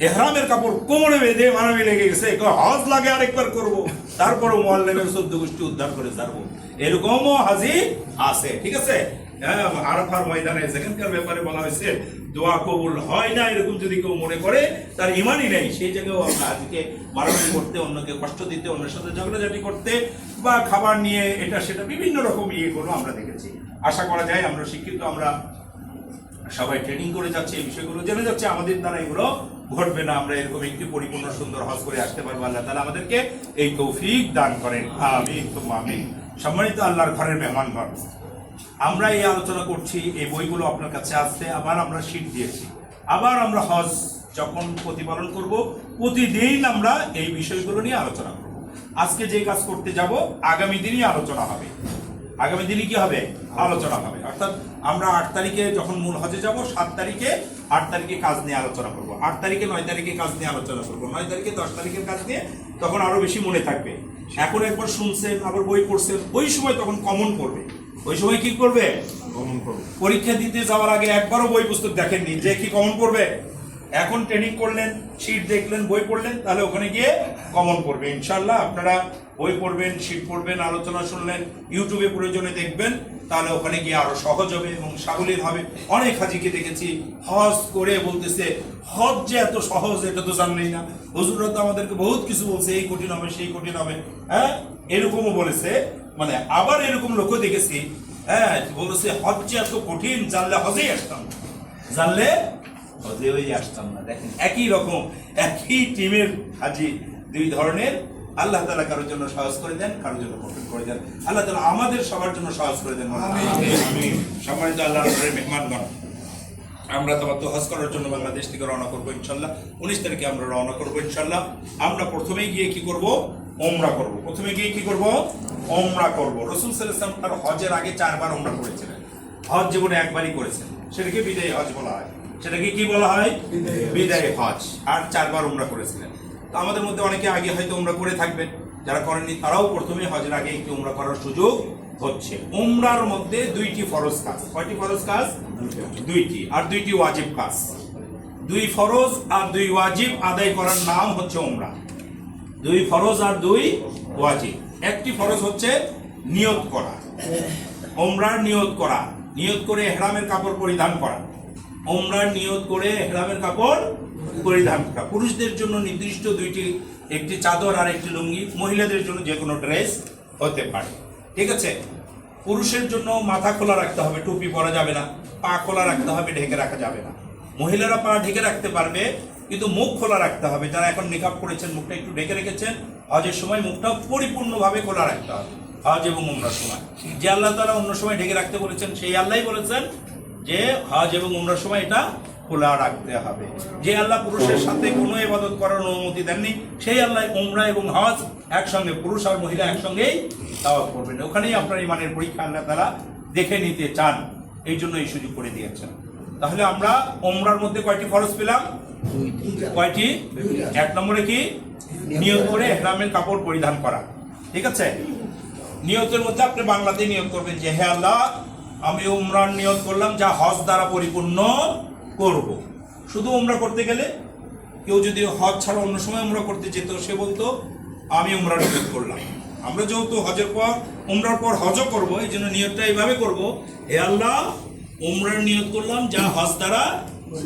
এহরামের কাপড় কোমরে বেঁধে মারামারি লেগে গেছে, হজ লাগে আরেকবার করবো, তারপরও মুআল্লিমের 14 গোষ্ঠী উদ্ধার করে ছাড়বো। এরকমও হাজী আছে, ঠিক আছে। আরাফার ময়দানে যেখানকার ব্যাপারে বলা হয়েছে দোয়া কবুল হয় না, এরকম যদি কেউ মনে করে তার ইমানই নেই, সেই জায়গায় আমরা আজকে মারামারি করতে, অন্যকে কষ্ট দিতে, অন্যের সাথে ঝগড়াঝাটি করতে, বা খাবার নিয়ে এটা সেটা বিভিন্ন রকম ইয়েগুলো আমরা দেখেছি। আশা করা যায় আমরা শিক্ষিত, আমরা সবাই ট্রেনিং করে যাচ্ছে, এই বিষয়গুলো জেনে যাচ্ছে, আমাদের দ্বারা এগুলো ঘটবে না। আমরা এরকম একটি পরিপূর্ণ সুন্দর হজ করে আসতে পারবো। আল্লাহ তাআলা আমাদেরকে এই তৌফিক দান করেন, আমিন তুম্মা আমিন। সম্মানিত আল্লাহর ঘরের মেহমানগণ, আমরা এই আলোচনা করছি, এই বইগুলো আপনার কাছে আসছে, আবার আমরা শীট দিয়েছি, আবার আমরা হজ যখন প্রতিপালন করব, প্রতিদিন আমরা এই বিষয়গুলো নিয়ে আলোচনা করব। আজকে যে কাজ করতে যাব, আগামী দিনই আলোচনা হবে। আগামী দিনই কি হবে? আলোচনা হবে। অর্থাৎ আমরা 8 তারিখে যখন মূল হজে যাব, 7 তারিখে 8 তারিখে কাজ নিয়ে আলোচনা করব, 8 তারিখে 9 তারিখে কাজ নিয়ে আলোচনা করব, 9 তারিখে 10 তারিখের কাজ নিয়ে, তখন আরো বেশি মনে থাকবে। এখন একবার শুনছেন, আবার বই পড়ছেন, ওই সময় তখন কমন করবে। ওই সময় কি করবে? কমন করবে। পরীক্ষা দিতে যাওয়ার আগে একবারও বই পুস্তক দেখেননি যে কি কমন করবে। এখন ট্রেনিং করলেন, শীট দেখলেন, বই পড়লেন, তাহলে ওখানে গিয়ে কমন করবে ইনশাআল্লাহ। আপনারা বই পড়বেন, শীট পড়বেন, আলোচনা শুনলেন, ইউটিউবে প্রয়োজনে দেখবেন, তাহলে ওখানে গিয়ে আরো সহজ হবে এবং সাবলীল হবে। অনেক হাজিকে দেখেছি হজ করে বলতেছে হজ যে এত সহজ এটা তো জানলেই না, হুজুররা তো আমাদেরকে বহুত কিছু বলছে, এই কঠিন হবে, সেই কঠিন হবে, হ্যাঁ এরকমও বলেছে। মানে আবার এরকম লোকও দেখেছি, হ্যাঁ বলেছে হজ যে এত কঠিন, জানলে হজেই আসতাম না, জানলে হজেই আসতাম না। দেখেন একই রকম, একই টিমের হাজি, দুই ধরনের। আল্লাহ তাআলা কারোর জন্য সহজ করে দেন, কারোর জন্য কঠিন করে দেন। আল্লাহ তাআলা আমাদের সবার জন্য সহজ করে দেন। আমিন। সম্মানিত আল্লাহর ঘরের মেহমানগণ, আমরা তো হজ করার জন্য বাংলাদেশ থেকে রওনা করবো ইনশাল্লাহ। 19 তারিখে আমরা রওনা করবো ইনশাল্লাহ। আমরা প্রথমেই গিয়ে কি করব? ওমরা করব। প্রথমে গিয়ে কি করব? ওমরা করব। রাসূল সাল্লাল্লাহু আলাইহি ওয়াসাল্লাম তার হজের আগে 4 বার ওমরা করেছিলেন। হজ জীবনে একবারই করেছেন, সেটাকে বিদায়ী হজ বলা হয়। সেটাকে কি বলা হয়? বিদায়ী হজ। আর 4 বার ওমরা করেছিলেন। তো আমাদের মধ্যে অনেকে আগে হয়তো ওমরা করে থাকবেন, যারা করেননি তারাও প্রথমে হজের আগে একটি ওমরা করার সুযোগ হচ্ছে। ওমরার মধ্যে 2টি ফরজ কাজ। কয়টি ফরজ কাজ? 2টি। আর 2টি ওয়াজিব কাজ। 2 ফরজ আর 2 ওয়াজিব আদায় করার নাম হচ্ছে ওমরা। 2 ফরজ আর 2 ওয়াজিব। একটি ফরজ হচ্ছে নিয়ত করা, ওমরার নিয়ত করা, নিয়ত করে ইহরামের কাপড় পরিধান করা। ওমরার নিয়ত করে ইহরামের কাপড় পরিধান করা। পুরুষদের জন্য নির্দিষ্ট 2টি, একটি চাদর আর একটি লুঙ্গি। মহিলাদের জন্য যে কোনো ড্রেস হতে পারে, ঠিক আছে। পুরুষের জন্য মাথা খোলা রাখতে হবে, টুপি পরা যাবে না। পা খোলা রাখতে হবে, ঢেকে রাখা যাবে না। মহিলারা পা ঢেকে রাখতে পারবে, কিন্তু মুখ খোলা রাখতে হবে। যারা এখন নিকাব করেছেন, মুখটা একটু ঢেকে রেখেছেন, হজের সময় মুখটা পরিপূর্ণভাবে খোলা রাখতে হবে। হজ এবং উমরার সময় যে আল্লাহ তাআলা অন্য সময় ঢেকে রাখতে বলেছেন, সেই আল্লাহই বলেছেন যে হজ এবং উমরার সময় এটা খোলা রাখতে হবে। যে আল্লাহ পুরুষের সাথে কোনো ইবাদত করার অনুমতি দেননি, সেই আল্লাহ উমরা এবং হজ একসঙ্গে, পুরুষ আর মহিলা একসঙ্গেই তাওয়াফ করবেন। ওখানেই আপনার ইমানের পরীক্ষা আল্লাহ তাআলা দেখে নিতে চান, এই জন্য এই সুযোগ করে দিয়েছেন। তাহলে আমরা উমরার মধ্যে কয়টি ফরজ পেলাম? কয়টি? 1 নম্বরে কি? নিয়ত করে ইহরামের কাপড় পরিধান করা, ঠিক আছে। নিয়তের মধ্যে আপনি বাংলাতেই নিয়ত করবেন যে হে আল্লাহ, আমি উমরার নিয়ত করলাম যা হজ দ্বারা পরিপূর্ণ করব। শুধু উমরা করতে গেলে, কেউ যদি হজ ছাড়া অন্য সময় উমরা করতে যেত, সে বলতো আমি উমরার নিয়ত করলাম। আমরা যেহেতু হজের পর, উমরার পর হজও করবো, এই জন্য নিয়তটা এইভাবে করবো, হে আল্লাহ উমরার নিয়ত করলাম যা হজ দ্বারা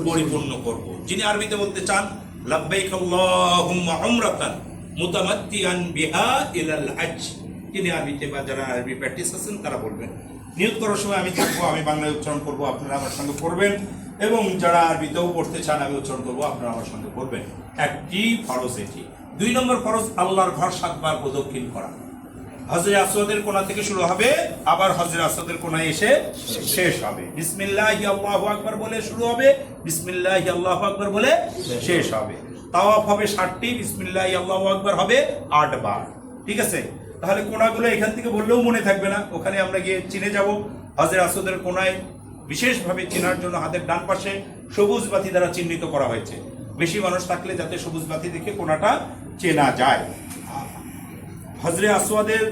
পরিপূর্ণ করব। যিনি আরবিতে বলতে চান লাব্বাইক আল্লাহুম্মা উমরাতান, মুতামাত্তিআন বিহা ইলাল হজ। তিনি আরবিতে বা যারা আরবি প্র্যাকটিস আছেন তারা বলবেন। নিয়ত করার সময় আমি থাকবো, আমি বাংলায় উচ্চারণ করবো, আপনারা আমার সঙ্গে পড়বেন, এবং যারা আরবিতেও পড়তে চান আমি উচ্চারণ করবো, আপনারা আমার সঙ্গে পড়বেন। একটি ফরজ এটি। 2 নম্বর ফরজ আল্লাহর ঘর 7 বার প্রদক্ষিণ করা। হজরে আসওয়াদের কোণা থেকে শুরু হবে, আবার হজরে আসওয়াদের কোণায় এসে শেষ হবে। বিসমিল্লাহি আল্লাহু আকবার বলে শুরু হবে, বিসমিল্লাহি আল্লাহু আকবার বলে শেষ হবে। তাওয়াফ হবে 60টি, বিসমিল্লাহি আল্লাহু আকবার হবে 8 বার। ঠিক আছে? তাহলে কোণাগুলো এখান থেকে বললেও মনে থাকবে না, ওখানে আমরা গিয়ে চিনে যাব। হজরে আসওয়াদের কোণায় বিশেষভাবে চেনার জন্য হাতের ডান পাশে সবুজ বাতি দ্বারা চিহ্নিত করা হয়েছে, বেশি মানুষ থাকলে যাতে সবুজ বাতি দেখে কোণাটা চেনা যায়। হজরে আসওয়াদের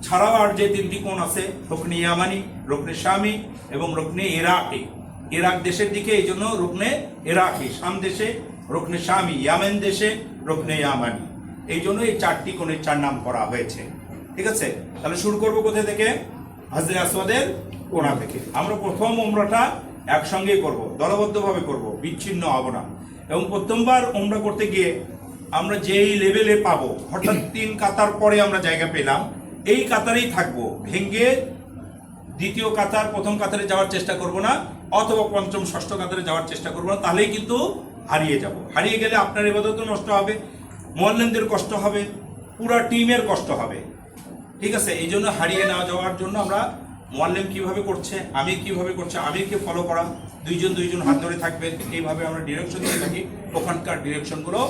ছাড়াও আর যে 3টি কোণ আছে, রুকনে ইয়ামানি, রুকনে শামি এবং রুকনে ইরাকি। ইরাক দেশের দিকে এই জন্য রুকনে ইরাকি, শাম দেশে রুকনে শামি, ইয়ামেন দেশে রুকনে ইয়ামানি। এই জন্য এই 4টি কোণের 4 নাম করা হয়েছে। ঠিক আছে? তাহলে শুরু করবো কোথায় থেকে? হজরে আসওয়াদের কোণা থেকে। আমরা প্রথম উমরাটা একসঙ্গেই করব, দলবদ্ধভাবে করব, বিচ্ছিন্ন হব না। এবং প্রথমবার উমরা করতে গিয়ে আমরা যেই লেভেলে পাবো, হঠাৎ 3 কাতার পরে আমরা জায়গা পেলাম, এই কাতারেই থাকবো, ভেঙ্গে দ্বিতীয় কাতার প্রথম কাতারে যাওয়ার চেষ্টা করব না, অথবা পঞ্চম ষষ্ঠ কাতারে যাওয়ার চেষ্টা করব না, তাহলেই কিন্তু হারিয়ে যাব। হারিয়ে গেলে আপনার ইবাদতও নষ্ট হবে, মুআল্লিমদের কষ্ট হবে, পুরা টিমের কষ্ট হবে। ঠিক আছে? এই জন্য হারিয়ে না যাওয়ার জন্য আমরা মুআল্লিম কিভাবে করছে, আমি কিভাবে করছে, আমিরকে ফলো করা, দুইজন হাত ধরে থাকবেন, এইভাবে আমরা ডিরেকশন দিয়ে থাকি, ওখানকার ডিরেকশনগুলো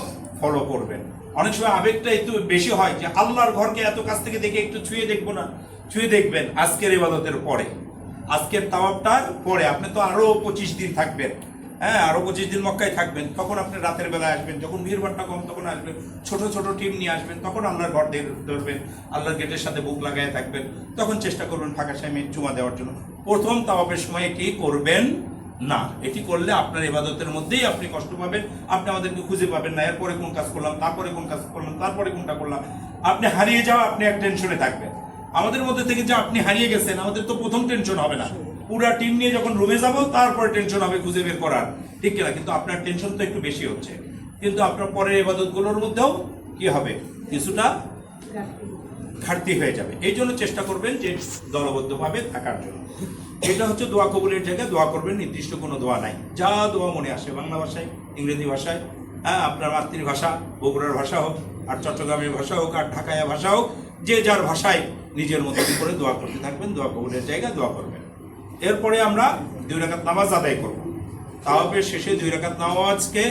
ফলো করবেন। অনেক সময় আবেগটা একটু বেশি হয় যে আল্লাহর ঘরকে এত কাছ থেকে দেখে একটু ছুঁয়ে দেখবো না, ছুঁয়ে দেখবেন আজকের ইবাদতের পরে, আজকের তাওয়াফটার পরে। আপনি তো আরো 25 দিন থাকবেন, হ্যাঁ, আরো 25 দিন মক্কায় থাকবেন, তখন আপনি রাতের বেলায় আসবেন, যখন ভিড়ভাড়টা কম তখন আসবেন, ছোট ছোট টিম নিয়ে আসবেন, তখন আল্লাহর ঘর ধরবেন, আল্লাহর গেটের সাথে বুক লাগায় থাকবেন, তখন চেষ্টা করবেন ফাঁকা টাইমে চুমা দেওয়ার জন্য। প্রথম তাওয়াফের সময় এটি করবেন না। এটি করলে আপনার ইবাদতের মধ্যেই আপনি কষ্ট পাবেন, আপনি আমাদেরকে খুঁজে পাবেন না, এরপরে কোন কাজ করলাম, তারপরে কোন কাজ করলাম, তারপরে কোনটা করলাম, আপনি হারিয়ে যাওয়া, আপনি এক টেনশনে থাকবেন। আমাদের মধ্যে থেকে যে আপনি হারিয়ে গেছেন, আমাদের তো প্রথম টেনশন হবে না, পুরা টিম নিয়ে যখন রুমে যাব তারপরে টেনশন হবে খুঁজে বের করার, ঠিক কিনা? কিন্তু আপনার টেনশন তো একটু বেশি হচ্ছে, কিন্তু আপনার পরের ইবাদতগুলোর মধ্যেও কি হবে, কিছুটা ঘাটতি হয়ে যাবে। এই জন্য চেষ্টা করবেন যে দলবদ্ধভাবে থাকার জন্য। এটা হচ্ছে দোয়া কবুলের জায়গায়। দোয়া করবেন, নির্দিষ্ট কোনো দোয়া নাই, যা দোয়া মনে আসে, বাংলা ভাষায়, ইংরেজি ভাষায়, হ্যাঁ, আপনার মাতৃভাষা বগুড়ার ভাষা হোক, আর চট্টগ্রামের ভাষা হোক, আর ঢাকায়া ভাষা হোক, যে যার ভাষায় নিজের মতো করে দোয়া করতে থাকবেন, দোয়া কবুলের জায়গায় দোয়া করবেন। এরপরে আমরা 2 রাকাত নামাজ আদায় করব। তাওয়াফের শেষে 2 রাকাত নামাজকে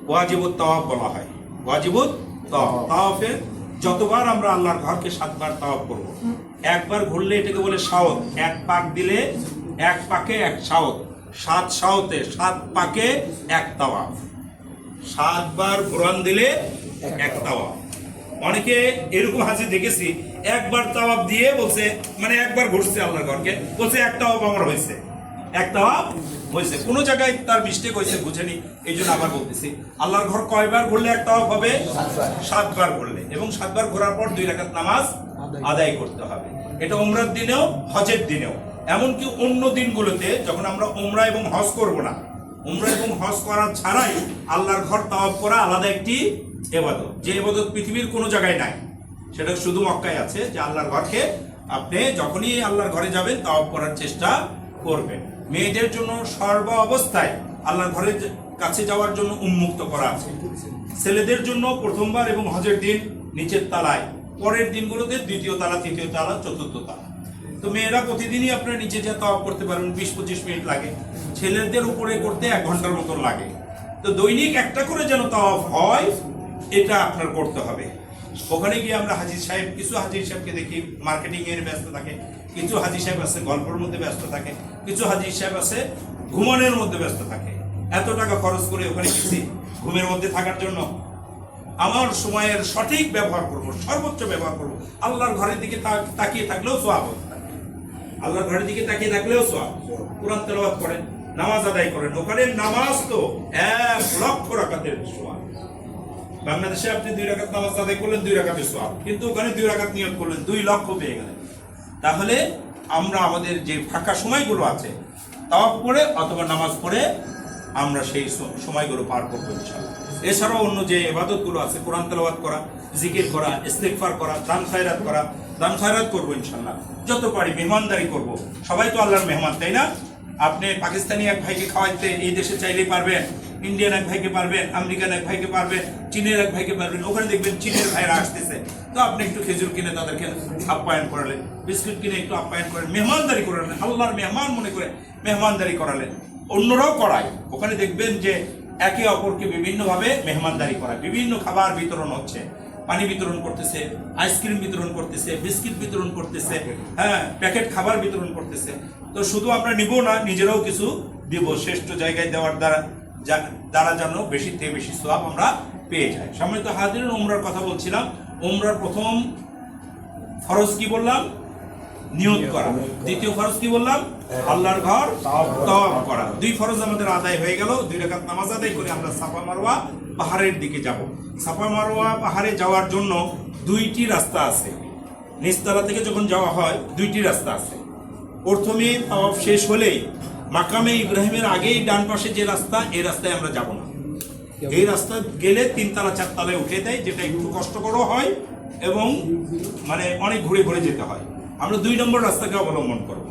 ওয়াজিবুত তাওয়াফ বলা হয়। ওয়াজিবুত তাওয়াফ, তাওয়াফের যতবার আমরা আল্লাহর ঘরকে 7 বার তাওয়াফ করব। একবার ঘুরলে এটাকে বলে শাওত, 1 পাক দিলে 1 পাকে 1 শাওত, 7 শাওতে 7 পাকে 1 তাওয়াফ, 7 বার ঘোরান দিলে 1 তাওয়াফ। অনেকে এরকম হাজি দেখেছি, একবার তাওয়াফ দিয়ে বলছে, মানে একবার ঘুরছে আল্লাহর ঘরকে, বলছে 1 তাওয়াফ আমার হয়েছে, 1 তাওয়াফ হয়েছে। কোনো জায়গায় তার মিস্টেক হয়েছে, বুঝেনি, এই জন্য আবার বলতেছি, আল্লাহর ঘর কয়বার ঘুরলে 1 তাওয়াফ হবে? 7 বার ঘুরলে, এবং 7 বার ঘোরার পর 2 রাকাত নামাজ আদায় করতে হবে। এটা উমরার দিনেও, হজের দিনেও, এমনকি অন্য দিনগুলোতে যখন আমরা উমরা এবং হজ করব না, উমরা এবং হজ করা ছাড়াই আল্লাহর ঘর তাওয়াফ করা আলাদা একটি ইবাদত, যে ইবাদত পৃথিবীর কোনো জায়গায় নাই, সেটা শুধু মক্কায় আছে। যে আল্লাহর ঘরকে আপনি যখনই আল্লাহর ঘরে যাবেন তাওয়াফ করার চেষ্টা করবেন। মেয়েদের জন্য সর্ব অবস্থায় আল্লাহর ঘরের কাছে যাওয়ার জন্য উন্মুক্ত করা আছে। ছেলেদের জন্য প্রথমবার এবং হজের দিন নিচের তালায়, পরের দিনগুলোতে 2য় তালা, 3য় তালা, 4র্থ তালা। তো মেয়েরা প্রতিদিনই আপনার নিচে যা তাওয়াফ করতে পারবেন, 20-25 মিনিট লাগে। ছেলেদের উপরে করতে 1 ঘন্টার মতো লাগে। তো দৈনিক একটা করে যেন তাওয়াফ হয়, এটা আপনার করতে হবে। ওখানে গিয়ে আমরা হাজি সাহেব, কিছু হাজি সাহেবকে দেখি মার্কেটিং এর ব্যস্ত থাকে, কিছু হাজি সাহেব আছে গল্পের মধ্যে ব্যস্ত থাকে, কিছু হাজি সাহেব আছে ঘুমানোর মধ্যে ব্যস্ত থাকে। এত টাকা খরচ করে ওখানে গেছি ঘুমের মধ্যে থাকার জন্য? আমার সময়ের সঠিক ব্যবহার করব, সর্বোচ্চ ব্যবহার করব। আল্লাহর ঘরের দিকে তাকিয়ে থাকলেও সওয়াব, আল্লাহর ঘরের দিকে তাকিয়ে থাকলেও সওয়াব। কুরআন তেলাওয়াত করেন, নামাজ আদায় করেন। ওখানে নামাজ তো 1 লক্ষ রাকাতের সওয়াব। বাংলাদেশে আপনি 2 রাকাত নামাজ আদায় করলেন, 2 রাকাতের সওয়াব, কিন্তু ওখানে 2 রাকাত নিয়ত করলেন, 2 লক্ষ পেয়ে গেলেন। তাহলে আমরা আমাদের যে ফাঁকা সময়গুলো আছে, তাওয়াফ করে অথবা নামাজ পড়ে আমরা সেই সময়গুলো পার করবো ইনশাআল্লাহ। এছাড়াও অন্য যে ইবাদতগুলো আছে, কোরআন তেলাওয়াত করা, জিকির করা, ইস্তিগফার করা, দান খায়রাত করা। দান খায়রাত করবো ইনশাল্লাহ, যত পারি মেহমানদারি করব। সবাই তো আল্লাহর মেহমান, তাই না? আপনি পাকিস্তানি এক ভাইকে খাওয়াইতে এই দেশে চাইলেই পারবেন, ইন্ডিয়ান এক ভাইকে পারবেন, আমেরিকান এক ভাইকে পারবেন, চীনের এক ভাইকে পারবেন। ওখানে দেখবেন চীনের ভাইরা আসতেছে, তো আপনি একটু খেজুর কিনে তাদেরকে আপ্যায়ন করালেন, বিস্কুট কিনে একটু আপ্যায়ন করেন, মেহমানদারি করালেন, আল্লাহর মেহমান মনে করে মেহমানদারি করালেন। অন্যরাও করায়, ওখানে দেখবেন যে একে অপরকে বিভিন্নভাবে মেহমানদারি করায়, বিভিন্ন খাবার বিতরণ হচ্ছে, পানি বিতরণ করতেছে, আইসক্রিম বিতরণ করতেছে, বিস্কিট বিতরণ করতেছে, হ্যাঁ, প্যাকেট খাবার বিতরণ করতেছে। তো শুধু আমরা নিব না, নিজেরাও কিছু দিব, শ্রেষ্ঠ জায়গায় দেওয়ার দ্বারা যেন বেশি থেকে বেশি সওয়াব আমরা পেয়ে যাই। সম্মানিত হাজিরিন, উমরার কথা বলছিলাম। উমরার প্রথম ফরজ কি বললাম? নিয়ত করা। দ্বিতীয় ফরজ কি বললাম? আল্লাহর ঘর তাওয়াফ করা। 2 ফরজ আমাদের আদায় হয়ে গেল। 2 রাকাত নামাজ আদায় করে আমরা সাফা মারওয়া পাহাড়ের দিকে যাব। সাফা মারওয়া পাহাড়ে যাওয়ার জন্য 2টি রাস্তা আছে। নিচতলা থেকে যখন যাওয়া হয় 2টি রাস্তা আছে। প্রথমে তাওয়াফ শেষ হলেই মাকামে ইব্রাহিমের আগেই ডান পাশে যে রাস্তা, এই রাস্তায় আমরা যাব না। এই রাস্তা গেলে 3 তলা 4 তলায় উঠে দেয়, যেটা একটু কষ্টকরও হয় এবং মানে অনেক ঘুরে ঘুরে যেতে হয়। আমরা 2 নম্বর রাস্তাকে অবলম্বন করব।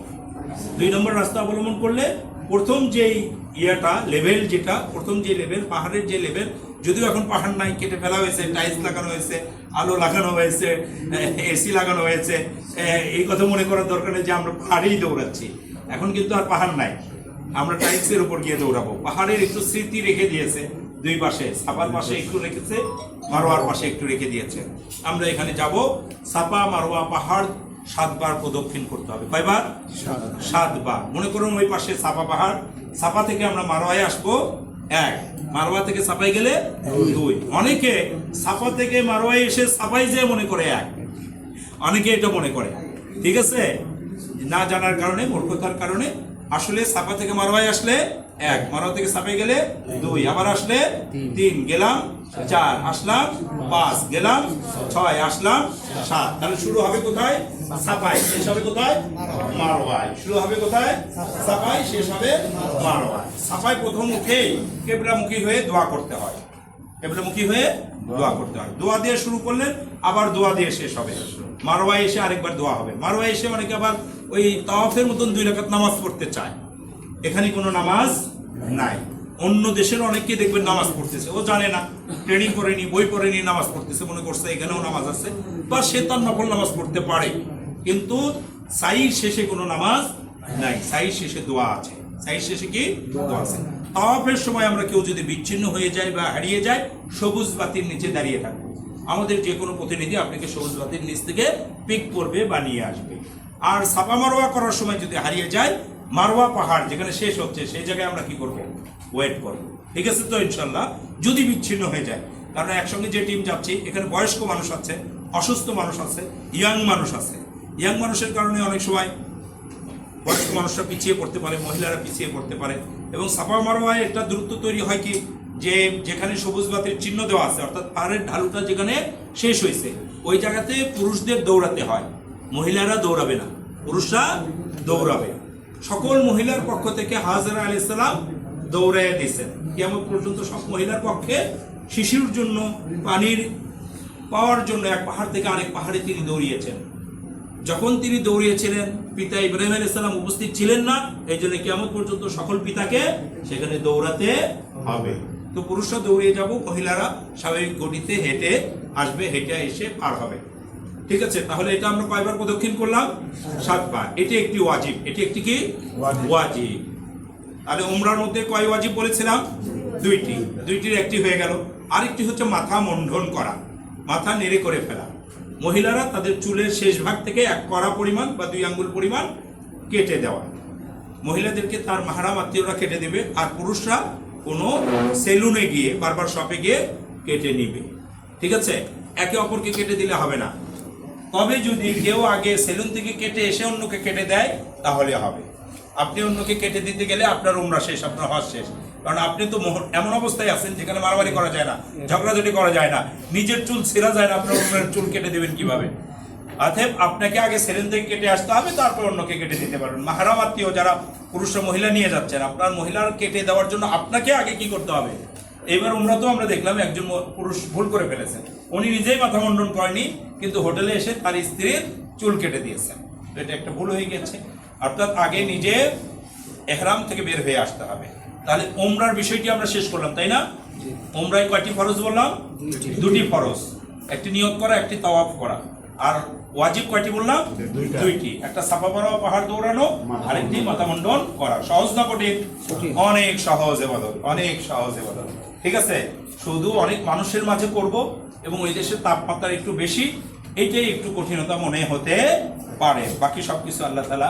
2 নম্বর রাস্তা অবলম্বন করলে প্রথম যেই লেভেল, যেটা প্রথম যে লেভেল, পাহাড়ের যে লেভেল, যদিও এখন পাহাড় নাই, কেটে ফেলা হয়েছে, টাইলস লাগানো হয়েছে, আলো লাগানো হয়েছে, এসি লাগানো হয়েছে। এই কথা মনে করার দরকার নেই যে আমরা পাহাড়েই দৌড়াচ্ছি। এখন কিন্তু আর পাহাড় নাই, আমরা টাইলসের উপর গিয়ে দৌড়াবো। পাহাড়ের একটু স্মৃতি রেখে দিয়েছে 2 পাশে, সাফার পাশে একটু রেখেছে, মারোয়ার পাশে একটু রেখে দিয়েছে। আমরা এখানে যাব, সাফা মারোয়া পাহাড় 7 বার প্রদক্ষিণ করতে হবে। কয়বার? 7 বার। মনে করুন ওই পাশে সাফা পাহাড়, সাফা থেকে আমরা মারোয়ায় আসবো 1, মারোয়া থেকে সাফাই গেলে 2। অনেকে সাফা থেকে মারোয়ায় এসে সাফাই যে মনে করে 1, অনেকে এটা মনে করে। ঠিক আছে, না জানার কারণে, মূর্খতার কারণে। আসলে সাফা থেকে মারোয়ায় আসলে 1, মারোয়া থেকে সাফাই গেলে 2, আবার আসলে 3, গেলাম 4, আসলাম 5, গেলাম 6, আসলাম 7। তাহলে শুরু হবে কোথায়? সাফাই, শেষ হবে কোথায়? মারোয়ায়। শুরু হবে কোথায়? সাফাই, শেষ হবে মারোয়ায়। সাফাই প্রথম উঠেই কিবলামুখী হয়ে দোয়া করতে হয়। কিবলামুখী হয়ে দোয়া করতে হয়। দোয়া দিয়ে শুরু করলেন, আবার দোয়া দিয়ে শেষ হবে। মারোয়ায় এসে আরেকবার দোয়া হবে। মারোয়ায় এসে অনেকে আবার ওই তাওয়াফের মতন 2 রাকাত নামাজ পড়তে চায়। এখানে কোনো নামাজ নাই। অন্য দেশের অনেককে দেখবেন নামাজ পড়তেছে, ও জানে না, ট্রেনিং করেনি, বই পড়েনি, নামাজ পড়তেছে, মনে করছে এখানেও নামাজ আছে, বা সে তার নকল নামাজ পড়তে পারে, কিন্তু সাইর শেষে কোনো নামাজ নাই। সাইর শেষে দোয়া আছে। সাইর শেষে কি? দোয়া আছে। তাওয়াফের সময় আমরা কেউ যদি বিচ্ছিন্ন হয়ে যায় বা হারিয়ে যায়, সবুজ বাতির নিচে দাঁড়িয়ে থাকবো। আমাদের যে কোনো প্রতিনিধি আপনাকে সবুজ বাতির নিচ থেকে পিক করবে বা নিয়ে আসবে। আর সাফা মারোয়া করার সময় যদি হারিয়ে যায়, মারোয়া পাহাড় যেখানে শেষ হচ্ছে সেই জায়গায় আমরা কি করব? ওয়েট করব। ঠিক আছে তো ইনশাল্লাহ? যদি বিচ্ছিন্ন হয়ে যায়, কারণ একসঙ্গে যে টিম যাচ্ছি, এখানে বয়স্ক মানুষ আছে, অসুস্থ মানুষ আছে, ইয়াং মানুষ আছে। ইয়াং মানুষের কারণে অনেক সময় বয়স্ক মানুষরা পিছিয়ে পড়তে পারে, মহিলারা পিছিয়ে পড়তে পারে। এবং সাফা মারোয়ায় একটা দূরত্ব তৈরি হয় কি, যে যেখানে সবুজ বাতির চিহ্ন দেওয়া আছে, অর্থাৎ পাহাড়ের ঢালুটা যেখানে শেষ হয়েছে, ওই জায়গাতে পুরুষদের দৌড়াতে হয়, মহিলারা দৌড়াবে না, পুরুষরা দৌড়াবে। সকল মহিলার পক্ষ থেকে হাজরা আলাইহিস সালাম দৌড়াইয়া দিয়েছেন। কিয়ামত পর্যন্ত সব মহিলার পক্ষে শিশুর জন্য পানির পাওয়ার জন্য এক পাহাড় থেকে আরেক পাহাড়ে তিনি দৌড়িয়েছেন। যখন তিনি দৌড়িয়েছিলেন, পিতা ইব্রাহিম আলাইহিস সালাম উপস্থিত ছিলেন না, এই জন্য কিয়ামত পর্যন্ত সকল পিতাকে সেখানে দৌড়াতে হবে। তো পুরুষরা দৌড়িয়ে যাব, মহিলারা স্বাভাবিক গতিতে হেঁটে আসবে, হেঁটে এসে পার হবে। ঠিক আছে, তাহলে এটা আমরা কয়বার প্রদক্ষিণ করলাম? 7 বার। এটি একটি ওয়াজিব। এটি একটি কি? ওয়াজিব। তাহলে উমরার মধ্যে কয় ওয়াজিব বলেছিলাম? 2টি। 2টির একটি হয়ে গেল। আরেকটি হচ্ছে মাথা মুন্ডন করা, মাথা নেড়ে করে ফেলা। মহিলারা তাদের চুলের শেষ ভাগ থেকে 1 কড়া পরিমাণ বা 2 আঙ্গুল পরিমাণ কেটে দেওয়া। মহিলাদেরকে তার মাহরাম আত্মীয়রা কেটে দেবে, আর পুরুষরা কোনো সেলুনে গিয়ে, বারবার শপে গিয়ে কেটে নিবে। ঠিক আছে, একে অপরকে কেটে দিলে হবে না। তবে যদি কেউ আগে সেলুন থেকে কেটে এসে অন্যকে কেটে দেয়, তাহলে হবে। আপনি অন্যকে কেটে দিতে গেলে আপনার উমরা শেষ, আপনার হজ শেষ। কারণ আপনি তো এমন অবস্থায় আছেন যেখানে মারামারি করা যায় না, ঝগড়াঝাটি করা যায় না, নিজের চুল ছেঁড়া যায় না, আপনার অন্যের চুল কেটে দেবেন কিভাবে? অতএব আপনাকে আগে সেলুন থেকে কেটে আসতে হবে, তারপর অন্যকে কেটে দিতে পারবেন। মাহরাম আত্মীয় যারা পুরুষ মহিলা নিয়ে যাচ্ছেন, আপনার মহিলার কেটে দেওয়ার জন্য আপনাকে আগে কি করতে হবে? এবার তো আমরা দেখলাম একজন পুরুষ ভুল করে ফেলেছেন, উনি নিজেই মাথা মুন্ডন করেনি, কিন্তু হোটেলে এসে তার স্ত্রীর চুল কেটে দিয়েছেন। তো এটা একটা ভুল হয়ে গেছে, অর্থাৎ আগে নিজে এহরাম থেকে বের হয়ে আসতে হবে। তাহলে ওমরার বিষয়টি আমরা শেষ করলাম, তাই না? ওমরায় কয়টি ফরজ বললাম? দুটি ফরজ, একটি নিয়ত করা, একটি তাওয়াফ করা। আর ওয়াজিব কয়টি বললাম? দুইটি, একটা সাফা মারা পাহাড় দৌড়ানো, আরেকটি মাথা মুন্ডন করা। সহজ না কঠিন? অনেক সহজ ইবাদত, অনেক সহজ ইবাদত। ঠিক আছে, শুধু অনেক মানুষের মাঝে করব এবং ওই দেশের তাপমাত্রা একটু বেশি, এইটাই একটু কঠিনতা মনে হতে পারে। বাকি সবকিছু আল্লাহ তাআলা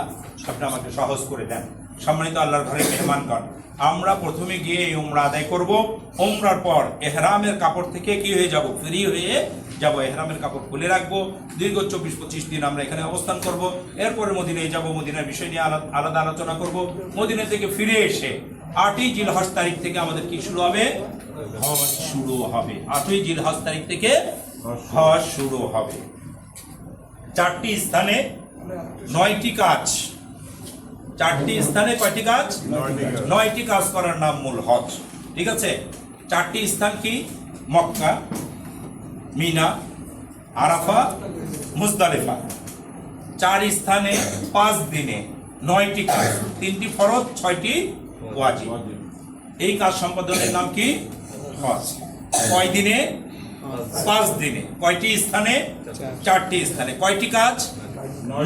আপনি আমাকে সহজ করে দেন। সম্মানিত আল্লাহর ঘরে মেহমানগণ, আমরা প্রথমে গিয়ে এই উমরা আদায় করব। উমরার পর এহরামের কাপড় থেকে কি হয়ে যাব? ফ্রি হয়ে যাব। এহরামের কাপড় খুলে রাখবো। দীর্ঘ 24-25 দিন আমরা এখানে অবস্থান করব। এরপরে মদিনায় যাব, মদিনার বিষয় নিয়ে আলাদা আলোচনা করব। মদিনা থেকে ফিরে এসে 8ই জিলহজ তারিখ থেকে আমাদের কি শুরু হবে? হজ শুরু হবে। 8ই জিলহজ তারিখ থেকে হজ শুরু হবে। 4টি স্থানে 9টি কাজ। 4টি স্থানে কয়টি কাজ? 9টি কাজ করার নাম মূল হজ। ঠিক আছে, 4টি স্থান কি? মক্কা, মিনা, আরাফা, মুজদালিফা। 4 স্থানে 5 দিনে 9টি কাজ, 3টি ফরজ, 6টি ওয়াজিব। এই কাজ সম্পাদনের নাম কি? হজ। কয় দিনে? 5 দিনে। কয়টি স্থানে? 4টি স্থানে। কয়টি কাজ?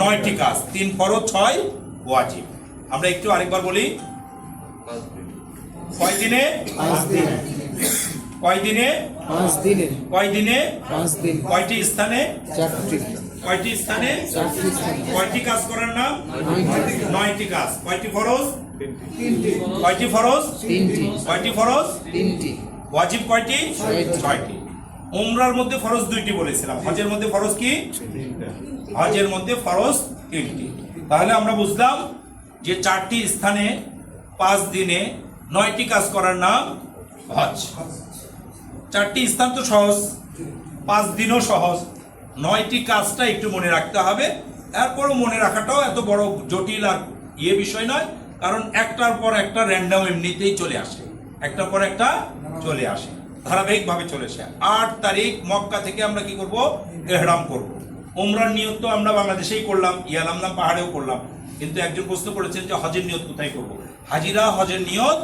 9টি কাজ, 3 ফরজ, 6 ওয়াজিব। আমরা একটু আরেকবার বলি। কয় দিনে? 5 দিন। কয় দিনে? 5 দিনে। কয় দিনে? 5 দিন। কয়টি স্থানে? 4টি। কয়টি স্থানে? 4টি স্থানে। কয়টি কাজ করার নাম? 9টি। 9টি কাজ। কয়টি ফরজ? 3টি। কয়টি ফরজ? 3টি। কয়টি ফরজ? 3টি। ওয়াজিব কয়টি? 6টি। 6টি। উমরার মধ্যে ফরজ 2টি বলেছিলাম। হজের মধ্যে ফরজ কি? হজের মধ্যে ফরজ 3টি। তাহলে আমরা বুঝলাম যে 4টি স্থানে 5 দিনে 9টি কাজ করার নাম হজ। 4টি স্থান তো সহজ, 5 দিনও সহজ, 9টি কাজটা একটু মনে রাখতে হবে। এরপরও মনে রাখাটাও এত বড় জটিল আর বিষয় নয়, কারণ একটার পর একটা র্যান্ডম এমনিতেই চলে আসে, একটার পর একটা চলে আসে, ধারাবাহিকভাবে চলে আসে। 8 তারিখ মক্কা থেকে আমরা কি করব? এহরাম করব। উমরার নিয়ত তো আমরা বাংলাদেশেই করলাম, ইয়ালামলাম পাহাড়েও করলাম, কিন্তু একজন প্রশ্ন করেছেন যে হজের নিয়ত কোথায় করব? হাজিরা হজের নিয়ত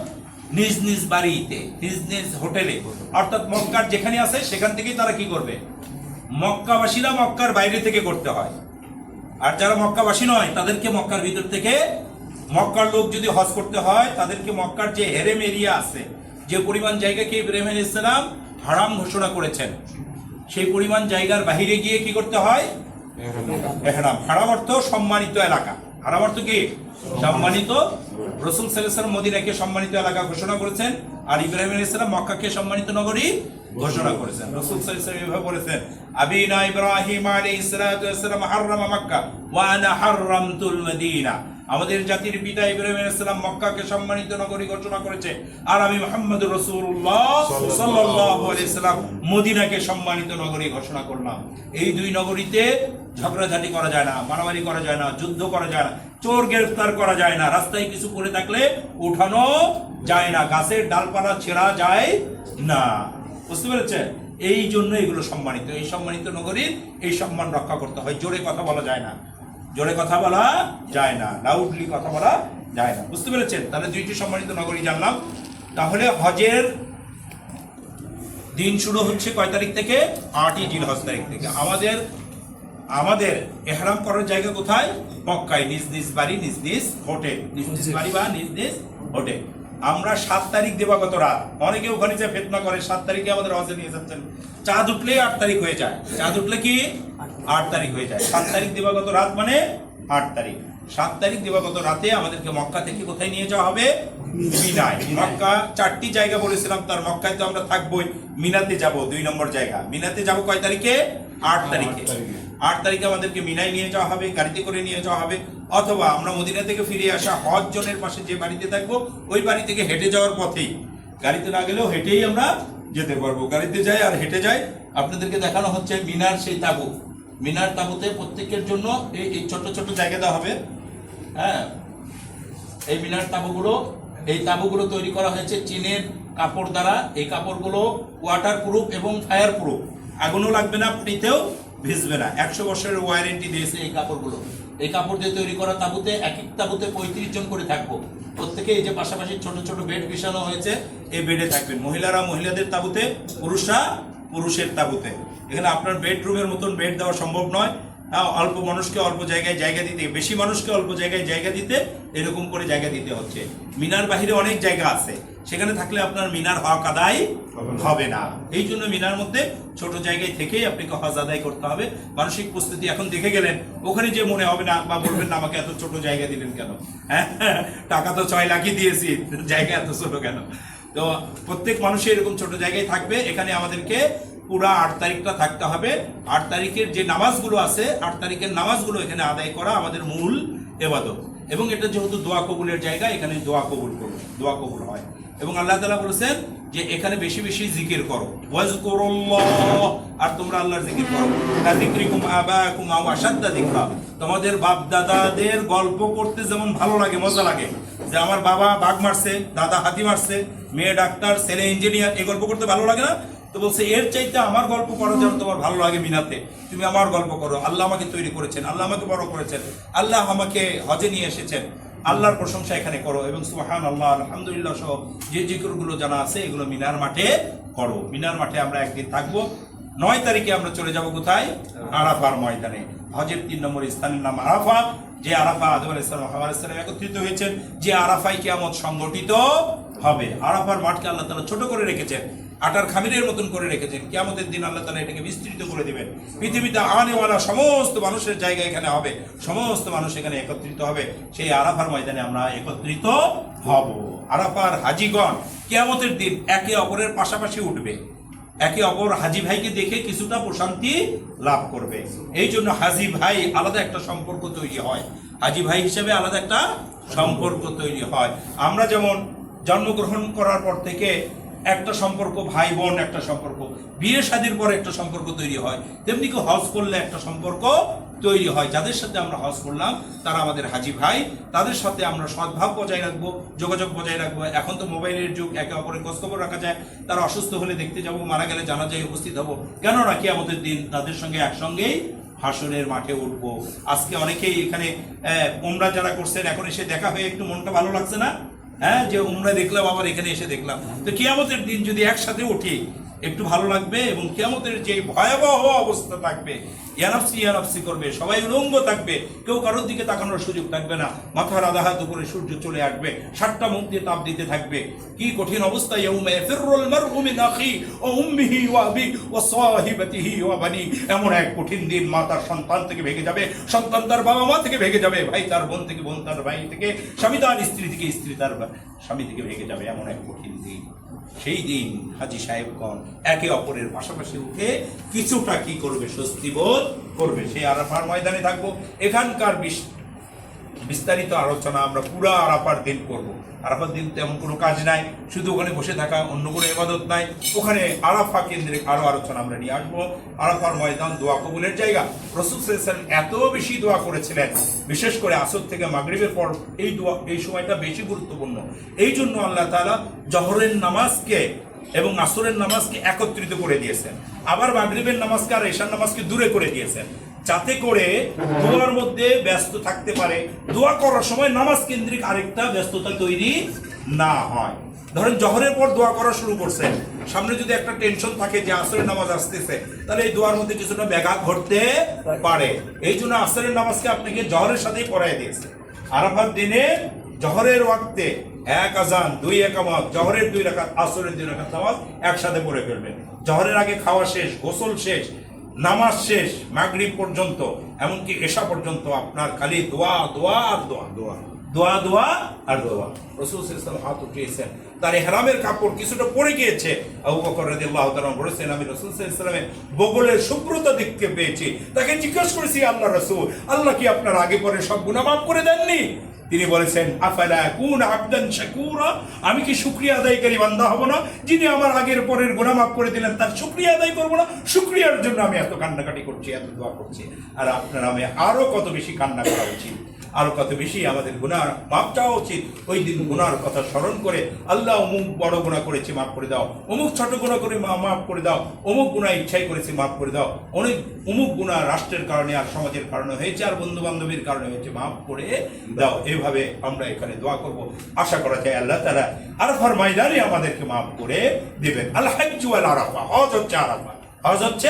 নিজ নিজ বাড়িতে, নিজ নিজ হোটেলে, অর্থাৎ মক্কার যেখানে আছে সেখান থেকেই তারা কি করবে? মক্কাবাসীরা মক্কার বাইরে থেকে করতে হয়, আর যারা মক্কাবাসী নয় তাদেরকে মক্কার ভিতর থেকে, মক্কার লোক যদি হজ করতে হয় তাদেরকে মক্কার যে হেরেম এরিয়া আছে, যে পরিমাণ জায়গাকে ইব্রাহিম আলাইহিস সালাম হারাম ঘোষণা করেছেন, সেই পরিমাণ জায়গার বাহিরে গিয়ে কি করতে হয়? এহরাম। হারাম অর্থ সম্মানিত এলাকা। হারাম অর্থ কি? সম্মানিত। রাসূল সাল্লাল্লাহু আলাইহি ওয়াসাল্লাম মদিনাকে সম্মানিত এলাকা ঘোষণা করেছেন, আর ইব্রাহিম আলাইহিস সালাম মক্কাকে সম্মানিত নগরী ঘোষণা করেছেন। রাসূল সাল্লাল্লাহু আলাইহি ওয়াসাল্লাম এভাবে বলেছেন, আবিনা ইব্রাহিম আলাইহিস সালাতু ওয়াসসালাম হাররামা মক্কা ওয়া আনা হাররামতুল মদিনা। আমাদের জাতির পিতা ইব্রাহিম আলাইহিস সালাম মক্কাকে সম্মানিত নগরী ঘোষণা করেছে, আর আমি মুহাম্মদুর রাসূলুল্লাহ সাল্লাল্লাহু আলাইহি সাল্লাম মদিনাকে সম্মানিত নগরী ঘোষণা করলাম। এই দুই নগরীতে ঝগড়াঝাটি করা যায় না, মারামারি করা যায় না, যুদ্ধ করা যায় না, চোর গ্রেফতার করা যায় না, রাস্তায় কিছু করে থাকলে উঠানো যায় না, গাছের ডালপালা ছেঁড়া যায় না। বুঝতে পেরেছেন? এই জন্য এগুলো সম্মানিত। এই সম্মানিত নগরীর এই সম্মান রক্ষা করতে হয়। জোরে কথা বলা যায় না, জোরে কথা বলা যায় না, লাউডলি কথা বলা যায় না। বুঝতে পেরেছেন? তাহলে 2টি সম্মানিত নগরী জানলাম। তাহলে হজের দিন শুরু হচ্ছে কয় তারিখ থেকে? 8ই জিলহজ তারিখ থেকে। আমাদের এহরাম করার জায়গা কোথায়? মক্কায়, নিজ নিজ বাড়ি, নিজ নিজ হোটেল, নিজ নিজ বাড়ি বা নিজ নিজ হোটেল। আমরা 7 তারিখ দিবাগত রাত, অনেকে ওখানে যে ফেতনা করে 7 তারিখে আমাদের হজে নিয়ে যাচ্ছেন, চাঁদ উঠলে 8 তারিখ হয়ে যায়। চাঁদ উঠলে কি 8 তারিখ হয়ে যায়। 7 তারিখ দিবাগত রাত মানে 8 তারিখ। 7 তারিখ দিবাগত রাতে আমাদেরকে মক্কা থেকে কোথায় নিয়ে যাওয়া হবে? মিনায়। মক্কা 4টি জায়গা বলেছিলাম, তার মক্কায় তো আমরা থাকবোই। মিনাতে যাব 2 নম্বর জায়গা। মিনাতে যাব কয় তারিখে? 8 তারিখে। 8 তারিখে আমাদেরকে মিনায় নিয়ে যাওয়া হবে, গাড়িতে করে নিয়ে যাওয়া হবে, অথবা আমরা মদিনা থেকে ফিরে আসা হজ জোনের পাশে যে বাড়িতে থাকবো ওই বাড়ি থেকে হেঁটে যাওয়ার পথেই, গাড়িতে না গেলেও হেঁটেই আমরা যেতে পারবো। গাড়িতে যাই আর হেঁটে যাই। আপনাদেরকে দেখানো হচ্ছে মিনার সেই তাঁবু। মিনার তাঁবুতে প্রত্যেকের জন্য এই ছোট ছোট জায়গা দেওয়া হবে। হ্যাঁ, এই মিনার তাঁবুগুলো, এই তাঁবুগুলো তৈরি করা হয়েছে চীনের কাপড় দ্বারা। এই কাপড়গুলো ওয়াটার প্রুফ এবং ফায়ার প্রুফ, আগুনও লাগবে না, পানিতেও ভিজবে না। 100 বছরের ওয়ারেন্টি দিয়েছে এই কাপড়গুলো। এই কাপড় দিয়ে তৈরি করা তাঁবুতে, এক এক তাঁবুতে 35 জন করে থাকবো। প্রত্যেকে এই যে পাশাপাশি ছোট ছোট বেড বিছানো হয়েছে, এই বেডে থাকবেন। মহিলারা মহিলাদের তাঁবুতে, পুরুষরা পুরুষের তাঁবুতে। এখানে আপনার বেডরুমের মতন বেড দেওয়া সম্ভব নয়। অল্প মানুষকে অল্প জায়গায় জায়গা দিতে, বেশি মানুষকে অল্প জায়গায় জায়গা দিতে, এরকম করে জায়গা দিতে হচ্ছে। মিনার বাহিরে অনেক জায়গা আছে, সেখানে থাকলে আপনার মিনার হক আদায় হবে না। এই জন্য মিনার মধ্যে ছোট জায়গায় থেকেই আপনাকে হজ আদায় করতে হবে। মানসিক প্রস্তুতি এখন দেখে গেলেন, ওখানে যে মনে হবে না বা বলবেন না আমাকে এত ছোট জায়গা দিলেন কেন, হ্যাঁ টাকা তো 6 লাখই দিয়েছি, জায়গা এত ছোট কেন। তো প্রত্যেক মানুষই এরকম ছোট জায়গায় থাকবে। এখানে আমাদেরকে পুরা 8 তারিখটা থাকতে হবে। 8 তারিখের যে নামাজগুলো আছে, 8 তারিখের নামাজগুলো এখানে আদায় করা আমাদের মূল ইবাদত। এবং এটা যেহেতু দোয়া কবুলের জায়গা, এখানে দোয়া কবুল করো, দোয়া কবুল হয়। এবং আল্লাহ তাআলা বলেছেন যে এখানে বেশি বেশি জিকির করো, ওয়াজকুরুল্লাহ, আর তোমরা আল্লাহর জিকির করো। যিকরিকুম আবাকুম আও আশাদ্দা যিকরা, তোমাদের বাপ দাদাদের গল্প করতে যেমন ভালো লাগে, মজা লাগে, যে আমার বাবা বাঘ মারছে, দাদা হাতি মারছে, মেয়ে ডাক্তার, ছেলে ইঞ্জিনিয়ার, এই গল্প করতে ভালো লাগে না? তো বলছে এর চাইতে আমার গল্প করো যেন তোমার ভালো লাগে মিনাতে। তুমি আমার গল্প করো, আল্লাহ আমাকে তৈরি করেছেন, আল্লাহ আমাকে বড় করেছেন, আল্লাহ আমাকে হজে নিয়ে এসেছেন, আল্লাহর প্রশংসা এখানে করো। এবং সুবহানাল্লাহ, আলহামদুলিল্লাহ সহ যে জিকিরগুলো জানা আছে এগুলো মিনার মাঠে করো। মিনার মাঠে আমরা একদিন থাকবো। 9 তারিখে আমরা চলে যাব কোথায়? আরাফার ময়দানে। হজের 3 নম্বর স্থানের নাম আরাফা। যে আরাফা আদম আলাইহিস সালাম, হাওয়া আলাইহিস সালাম একত্রিত হয়েছেন, যে আরাফায় কিয়ামত সংগঠিত হবে। আরাফার মাঠকে আল্লাহ তাআলা ছোট করে রেখেছেন, আটার খামিরের মতন করে রেখেছেন। কিয়ামতের দিন আল্লাহ তাআলা এটাকে বিস্তৃত করে দিবেন। পৃথিবীতে আনেওয়ালা সমস্ত মানুষের জায়গা এখানে হবে, সমস্ত মানুষ এখানে একত্রিত হবে। সেই আরাফার ময়দানে আমরা একত্রিত হব। আরাফার হাজিগণ কিয়ামতের দিন একে অপরের পাশাপাশি উঠবে, একে অপর হাজি ভাইকে দেখে কিছুটা প্রশান্তি লাভ করবে। এই জন্য হাজি ভাই আলাদা একটা সম্পর্ক তৈরি হয়, হাজি ভাই হিসেবে আলাদা একটা সম্পর্ক তৈরি হয়। আমরা যেমন জন্মগ্রহণ করার পর থেকে একটা সম্পর্ক, ভাই বোন একটা সম্পর্ক, বিয়ে শাদীর পর একটা সম্পর্ক তৈরি হয়, তেমনি কি হজ করলে একটা সম্পর্ক তৈরি হয়। যাদের সাথে আমরা হজ করলাম তারা আমাদের হাজি ভাই, তাদের সাথে আমরা সদ্ভাব বজায় রাখবো, যোগাযোগ বজায় রাখবো। এখন তো মোবাইলের যুগ, একে অপরের খোঁজখবর রাখা যায়। তারা অসুস্থ হলে দেখতে যাবো, মারা গেলে জানাজায় উপস্থিত হবো, কেননা কিয়ামতের দিন তাদের সঙ্গে একসঙ্গেই হাসরের মাঠে উঠবো। আজকে অনেকেই এখানে উমরা যারা করছেন, এখন এসে দেখা হয়ে একটু মনটা ভালো লাগছে না? হ্যাঁ, যে উমরা দেখলাম আবার এখানে এসে দেখলাম। তো কিয়ামতের দিন যদি একসাথে উঠি একটু ভালো লাগবে। এবং কিয়ামতের যে ভয়াবহ অবস্থা থাকবে, ইয়ানাফসি করবে, সবাই উলঙ্গ থাকবে, কেউ কারোর দিকে তাকানোর সুযোগ থাকবে না। মাথার আধা হাত উপরে সূর্য চলে আসবে, 7টা মুখ দিয়ে তাপ দিতে থাকবে। কি কঠিন অবস্থা! ইয়াউমা ইয়াফিরুল মারউ মিন আখি ওয়া উম্মিহি ওয়া আবি ওয়া সাহিবাতিহি ওয়া বানি। এমন এক কঠিন দিন, মা তার সন্তান থেকে ভেগে যাবে, সন্তান তার বাবা মা থেকে ভেগে যাবে, ভাই তার বোন থেকে, বোন তার ভাই থেকে, স্বামী তার স্ত্রী থেকে, স্ত্রী তার স্বামী থেকে ভেগে যাবে। এমন এক কঠিন দিন। সেই দিন হাজী সাহেবগণ একে অপরের পাশাপাশি উঠে কিছুটা কি করবে? স্বস্তি বোধ করবে। সেই আরাফার ময়দানে থাকবো। এখানকার বিস্তারিত আলোচনা আমরা পুরো আরাফার দিন করব। আরাফার দিন তেমন কোনো কাজ নাই, শুধু ওখানে বসে থাকা, অন্য কোনো ইবাদত নাই। ওখানে আরাফা কেন্দ্রিক আরো আলোচনা আমরা নিয়ে আসবো। আরাফার ময়দান দোয়া কবুলের জায়গা। রাসূল সাল্লাল্লাহু আলাইহি ওয়াসাল্লাম এত বেশি দোয়া করেছিলেন, বিশেষ করে আসর থেকে মাগরিবের পর এই দোয়া, এই সময়টা বেশি গুরুত্বপূর্ণ। এই জন্য আল্লাহ তাআলা জহরের নামাজকে এবং আসরের নামাজকে একত্রিত করে দিয়েছেন, আবার মাগরিবের নামাজকে আর এশার নামাজকে দূরে করে দিয়েছেন, যাতে করে দোয়ার মধ্যে ব্যস্ত থাকতে পারে, দোয়া করার সময় নামাজ কেন্দ্রিক আরেকটা ব্যস্ততা তৈরি না হয়। ধরেন জহরের পর দোয়া করা শুরু করছেন, সামনে যদি একটা টেনশন থাকে যে আসরের নামাজ আসতেছে, তাহলে এই দোয়ার মধ্যে কিছুটা ব্যাঘাত ঘটতে পারে। এই জন্য আসরের নামাজকে আপনাকে জহরের সাথেই পড়াই দিয়েছে। আরাফার দিনে জহরের ওয়াক্তে 1 আযান 2 ইকামত, জহরের 2 রাকাত, আসরের 2 রাকাত নামাজ একসাথে পড়ে ফেলবেন। জহরের আগে খাওয়া শেষ, গোসল শেষ, নামাজ শেষ, মাগরিব পর্যন্ত, এমনকি এশা পর্যন্ত আপনার খালি দোয়া দোয়া আর দোয়া, দোয়া দোয়া দোয়া আর দোয়া। রাসূল সাল্লাল্লাহু আলাইহি ওয়াসাল্লাম হাত উঠিয়েছেন, তার ইহরামের কাপড় কিছুটা পড়ে গিয়েছে। আবু বকর রাদিয়াল্লাহু তাআলা বলেছেন, আমি রাসূল সাল্লাল্লাহু আলাইহি ওয়াসাল্লামের বগলের শুভ্রতা দেখতে পেয়েছি। তাকে জিজ্ঞাসা করেছি, আল্লাহ রাসূল, আল্লাহ কি আপনার আগে পরে সব গুনাহ মাফ করে দেননি? তিনি বলেছেন, আফালা কুন আবদান শাকুরা, আমি কি শুকরিয়া আদায়কারী বান্দা হব না? যিনি আমার আগের পরের গুনাহ মাফ করে দিলেন, তার শুকরিয়া আদায় করব না? শুকরিয়ার জন্য আমি এত কান্নাকাটি করছি, এত দোয়া করছি। আর আপনার আমি আরো কত বেশি কান্না করা উচিত, আরো কত বেশি আমাদের গুনাহ মাফ চাওয়া উচিত। ওই দিন গুনার কথা স্মরণ করে আল্লাহ আল্লাহ অমুক বড় গুনাহ করেছি মাফ করে দাও, অমুক ছোট গুনাহ করে মাফ করে দাও, অমুক গুনাহ ইচ্ছাই করেছি মাফ করে দাও, অমুক গুনাহ রাষ্ট্রের কারণে আর সমাজের কারণে হয়েছে আর বন্ধু বান্ধবীর কারণে হয়েছে, মাফ করে দাও। এইভাবে আমরা এখানে দোয়া করব। আশা করা যায় আল্লাহ তাআলা আরাফার ময়দানে আমাদেরকে মাফ করে দিবেন। আল হাজ্জ ওয়াল আরাফা, হজ হচ্ছে আরাফা, হজ হচ্ছে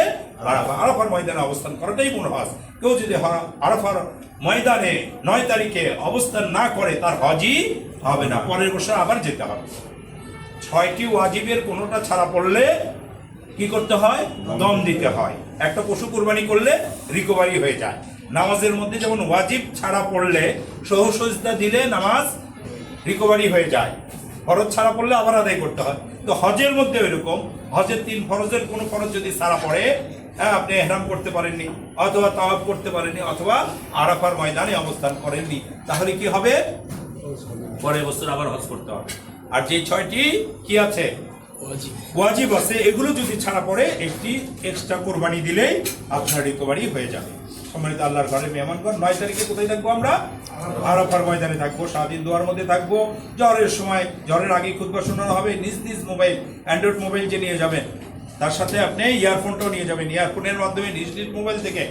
আরাফা। আরাফার ময়দানে অবস্থান করাটাই মূল হজ। কেউ যদি আরাফার ময়দানে 9 তারিখে অবস্থান না করে তার হজই হবে না, পরের বছর আবার যেতে হবে। 6টি ওয়াজিবের কোনোটা ছাড়া পড়লে কি করতে হয়? দম দিতে হয়। একটা পশু কুরবানি করলে রিকভারি হয়ে যায়। নামাজের মধ্যে যেমন ওয়াজিব ছাড়া পড়লে সহু সিজদা দিলে নামাজ রিকভারি হয়ে যায়, ফরজ ছাড়া পড়লে আবার আদায় করতে হয়। তো হজের মধ্যে এরকম, হজের 3 ফরজের কোনো ফরজ যদি ছাড়া পড়ে, হ্যাঁ, আপনি ইহরাম করতে পারেননি, অথবা তাওয়াফ করতে পারেননি, অথবা আরাফার ময়দানে অবস্থান করেননি, তাহলে কি হবে? পরের বছর আবার হজ করতে হবে। আর যে 6টি কি আছে ওয়াজিব আছে, এগুলো যদি ছাড়া পড়ে একটি এক্সট্রা কোরবানি দিলেই আপনার রিকভারি হয়ে যাবে। সম্মানিত আল্লাহর ঘরে মেহমানগণ, 9 তারিখে কোথায় থাকবো আমরা? আরাফার ময়দানে থাকবো, সারাদিন দোয়ার মধ্যে থাকবো। জ্বরের সময়, জ্বরের আগে খুতবা শোনানো হবে। নিজ নিজ মোবাইল, অ্যান্ড্রয়েড মোবাইল যে নিয়ে যাবেন, তার সাথে আপনি ইয়ারফোনটাও নিয়ে যাবেন। ইয়ারফোনের মাধ্যমে নিজ নিজ মোবাইল থেকে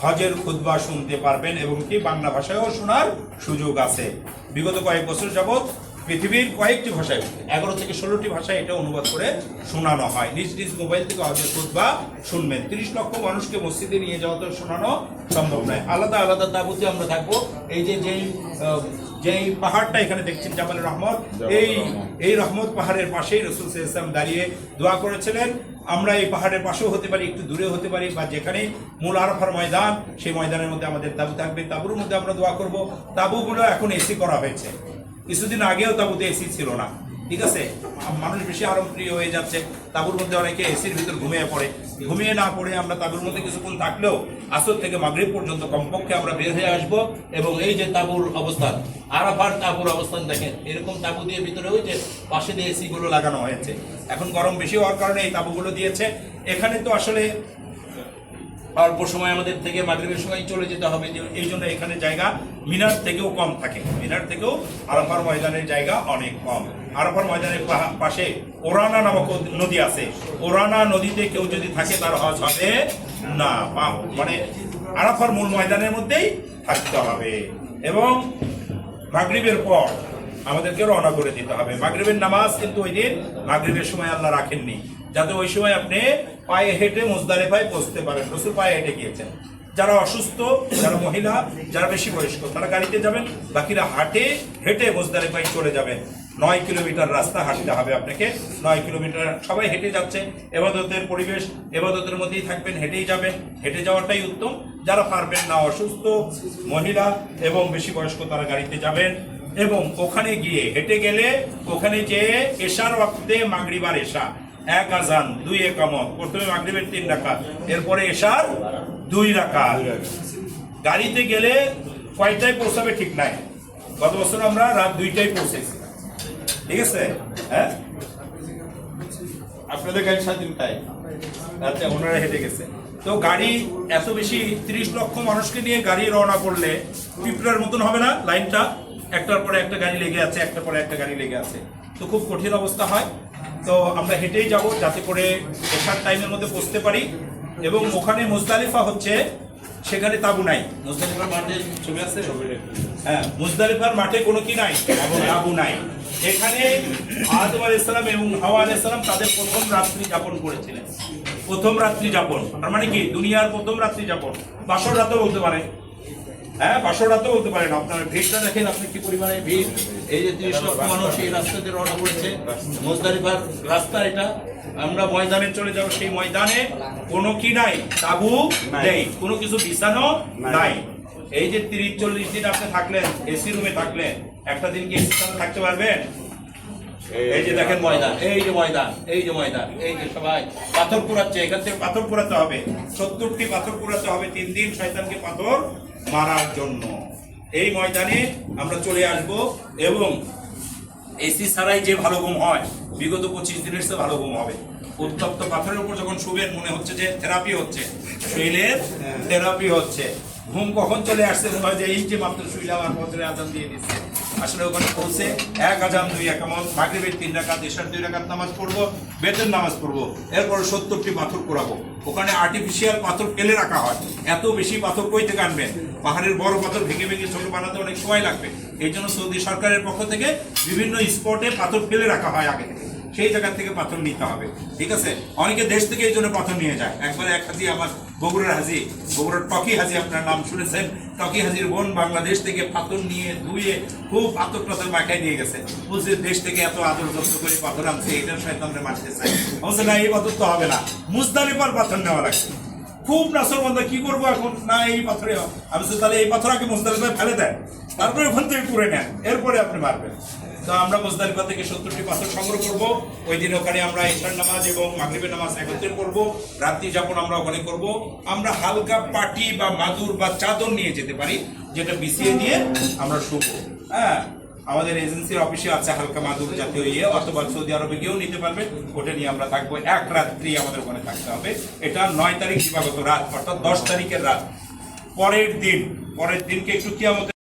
হজের খুতবা শুনতে পারবেন এবং কি বাংলা ভাষায়ও শোনার সুযোগ আছে। বিগত কয়েক বছর যাবৎ পৃথিবীর কয়েকটি ভাষায় 11 থেকে 16টি ভাষায় এটা অনুবাদ করে শোনানো হয়। নিজ নিজ মোবাইল থেকে হজের খুতবা শুনবেন। 30 লক্ষ মানুষকে মসজিদে নিয়ে যাওয়া তো শোনানো সম্ভব নয়। আলাদা আলাদা তাঁবুতে আমরা থাকবো। এই যেই পাহাড়টা এখানে দেখছেন জাবাল রহমত, এই রহমত পাহাড়ের পাশেই রাসূল সাল্লাল্লাহু আলাইহি ওয়াসাল্লাম দাঁড়িয়ে দোয়া করেছিলেন। আমরা এই পাহাড়ের পাশেও হতে পারি, একটু দূরে হতে পারি, বা যেখানে মূল আরাফার ময়দান, সেই ময়দানের মধ্যে আমাদের তাঁবু থাকবে। তাঁবুর মধ্যে আমরা দোয়া করব। তাঁবুগুলো এখন এসি করা হয়েছে, কিছুদিন আগেও তাঁবুতে এসি ছিল না, ঠিক আছে? মানুষ বেশি আরাম প্রিয় হয়ে যাচ্ছে। তাঁবুর মধ্যে অনেকে এসির ভিতর ঘুমিয়ে পড়ে। ঘুমিয়ে না পড়ে আমরা তাঁবুর মধ্যে কিছুক্ষণ থাকলেও আসর থেকে মাগরিব পর্যন্ত কমপক্ষে আমরা বের হয়ে আসবো। এবং এই যে তাঁবুর অবস্থান, আরাফার তাঁবুর অবস্থান দেখেন, এরকম তাঁবু দিয়ে ভিতরে ওই যে পাশে দিয়ে এসি গুলো লাগানো হয়েছে। এখন গরম বেশি হওয়ার কারণে এই তাঁবুগুলো দিয়েছে। এখানে তো আসলে অল্প সময় আমাদের থেকে মাগরিবের সময় চলে যেতে হবে, এই জন্য এখানে জায়গা মিনার থেকেও কম থাকে। মিনার থেকেও আরাফার ময়দানের জায়গা অনেক কম। আরাফার ময়দানের পাশে ওরানা নামক নদী আছে। ওরানা নদীতে কেউ যদি থাকে তার হজ হবে না, মানে আরাফার মূল ময়দানের মধ্যেই থাকতে হবে। এবং মাগরিবের পর আমাদেরকে রওনা করে দিতে হবে। মাগরিবের নামাজ কিন্তু ওই দিন মাগরিবের সময় আল্লাহ রাখেননি, যাতে ওই সময় আপনি পায়ে হেঁটে মুজদালিফায় পৌঁছতে পারেন। রাসূল পায়ে হেঁটে গিয়েছেন। যারা অসুস্থ, যারা মহিলা, যারা বেশি বয়স্ক, তারা গাড়িতে যাবেন, বাকিরা হেঁটে মুজদালিফায় চলে যাবেন। 9 কিলোমিটার রাস্তা হাঁটতে হবে আপনাকে। 9 কিলোমিটার সবাই হেঁটে যাচ্ছে। এবাদতের পরিবেশ, এবাদতের মধ্যেই থাকবেন, হেঁটেই যাবেন। হেঁটে যাওয়াটাই উত্তম। যারা পারবেন না, অসুস্থ মহিলা এবং বেশি বয়স্ক, তারা গাড়িতে যাবেন। এবং ওখানে গিয়ে হেঁটে গেলে ওখানে যেয়ে এশার ওয়াক্তে মাগরিব আর এশা, 1 আযান 2 ইকামত, প্রথমে মাগরিবের 3 রাকাত, এরপরে এশার 2 রাকাত। গাড়িতে গেলে কয়টায় পৌঁছাবে ঠিক নাই। গত বছর আমরা রাত 2টায় পৌঁছেছি, ঠিক আছে? হ্যাঁ, আপনাদের গাড়ি 3টায়, রাতে ওনারা হেঁটে গেছে। তো গাড়ি এত বেশি, 30 লক্ষ মানুষকে নিয়ে গাড়ি রওনা করলে পিঁপড়ার মতন হবে না? লাইনটা একটার পরে একটা গাড়ি লেগে আছে, একটার পরে একটা গাড়ি লেগে আছে, তো খুব কঠিন অবস্থা হয়। তো আমরা হেঁটেই যাব, যাতে করে এশার টাইমের মধ্যে পৌঁছতে পারি। এবং ওখানে মুজদালিফা হচ্ছে, সেখানে তাঁবু নাই। মুজদালিফার মাঠে ছবি আছে, হ্যাঁ, মুজদালিফার মাঠে কোনো কি নাই, তাঁবু নাই। এখানে আদম আলাইহিস সালাম এবং হাওয়া আলাইহিস সালাম তাদের প্রথম রাত্রি যাপন করেছিলেন। প্রথম রাত্রি যাপন তার মানে কি? দুনিয়ার প্রথম রাত্রি যাপন। বাসর রাতও বলতে পারে, হ্যাঁ, বাসর রাতও বলতে পারেন। আপনার ভিড়টা দেখেন, আপনি কি পরিমাণে ভিড়। এই যে 30 লক্ষ মানুষ এই রাস্তাতে রওনা করেছে, মুজদালিফার রাস্তা এটা। আমরা ময়দানে চলে যাব। সেই ময়দানে কোনো কি নাই, তাঁবু নেই, কোনো কিছু বিছানো নাই। এই যে 30-40 দিন আপনি থাকলেন, এসি রুমে থাকলেন, একটা দিন কি এসি থাকতে পারবেন? এই যে দেখেন ময়দান, এই যে ময়দান, এই যে ময়দান, এই যে সবাই পাথর কুড়াচ্ছে। এখান থেকে পাথর কুড়াতে হবে, 70টি পাথর কুড়াতে হবে 3 দিন শয়তানকে পাথর মারার জন্য। এই ময়দানে আমরা চলে আসব। এবং এসি ছাড়াই যে ভালো ঘুম হয়, বিগত 25 দিনের চেয়ে ভালো ঘুম হবে। উত্তপ্ত পাথরের উপর যখন শুবেন, মনে হচ্ছে যে থেরাপি হচ্ছে, শরীরের থেরাপি হচ্ছে। ঘুম কখন চলে আসছে মনে হয় যে এই যে মাত্র শুইলাম আর ফজরের আযান দিয়ে দিচ্ছে, আসলে ওখানে পৌঁছে 1 আযান 2 একামত, মাগরিবের 3 রাকাত, ইশার 2 রাকাত নামাজ পড়বো, বেতের নামাজ পড়বো, এরপর 70টি পাথর কুড়াবো। ওখানে আর্টিফিশিয়াল পাথর ফেলে রাখা হয়। এত বেশি পাথর কই থেকে আনবেন? পাহাড়ের বড় পাথর ভেঙে ভেঙে ছোট বানাতে অনেক সময় লাগবে। এই জন্য সৌদি সরকারের পক্ষ থেকে বিভিন্ন স্পটে পাথর ফেলে রাখা হয় আগে থেকে, সেই জায়গা থেকে পাথর নিতে হবে। ঠিক আছে, অনেকে দেশ থেকে এই জন্য পাথর নিয়ে যায়। একবার এক হাজি, আমার বগুড়ার হাজি, বগুড়ার টকি হাজি, আপনার নাম শুনেছেন, টকি হাজির বোন বাংলাদেশ থেকে পাথর নিয়ে ধুয়ে খুব পাথর টাথর মাখায় নিয়ে গেছে। বলছে দেশ থেকে এত আদর যত্ন করে পাথর আনছে, এটার শয়তানরে মারতে চাই। বলছে না, এই পাথর তো হবে না, মুজদালিফার পাথর নেওয়া লাগছে। খুব নাসরবান্দা, কি করবো এখন? না, এই পাথরে আমি বলছি তাহলে এই পাথর আগে মুজদালিফায় ফেলে দেন, তারপরে ওখান থেকে করে নেন, এরপরে আপনি মারবেন। তো আমরা মুজদালিফা থেকে 70টি পাথর সংগ্রহ করব। ওই দিন ওখানে আমরা ইশার নামাজ এবং মাগরিবের নামাজ একত্রে করব, রাত্রি যাপন আমরা ওখানে করব। আমরা হালকা পাটি বা মাদুর বা চাদর নিয়ে যেতে পারি, যেটা বিছিয়ে দিয়ে আমরা শুবো। হ্যাঁ, আমাদের এজেন্সির অফিসে আছে হালকা মাদুর জাতীয় ইয়ে, অথবা সৌদি আরবে গিয়েও নিতে পারবে। ওটা নিয়ে আমরা থাকবো, 1 রাত্রি আমাদের ওখানে থাকতে হবে। এটা 9 তারিখ দিবাগত রাত, অর্থাৎ 10 তারিখের রাত। পরের দিনকে একটু কিয়ামতের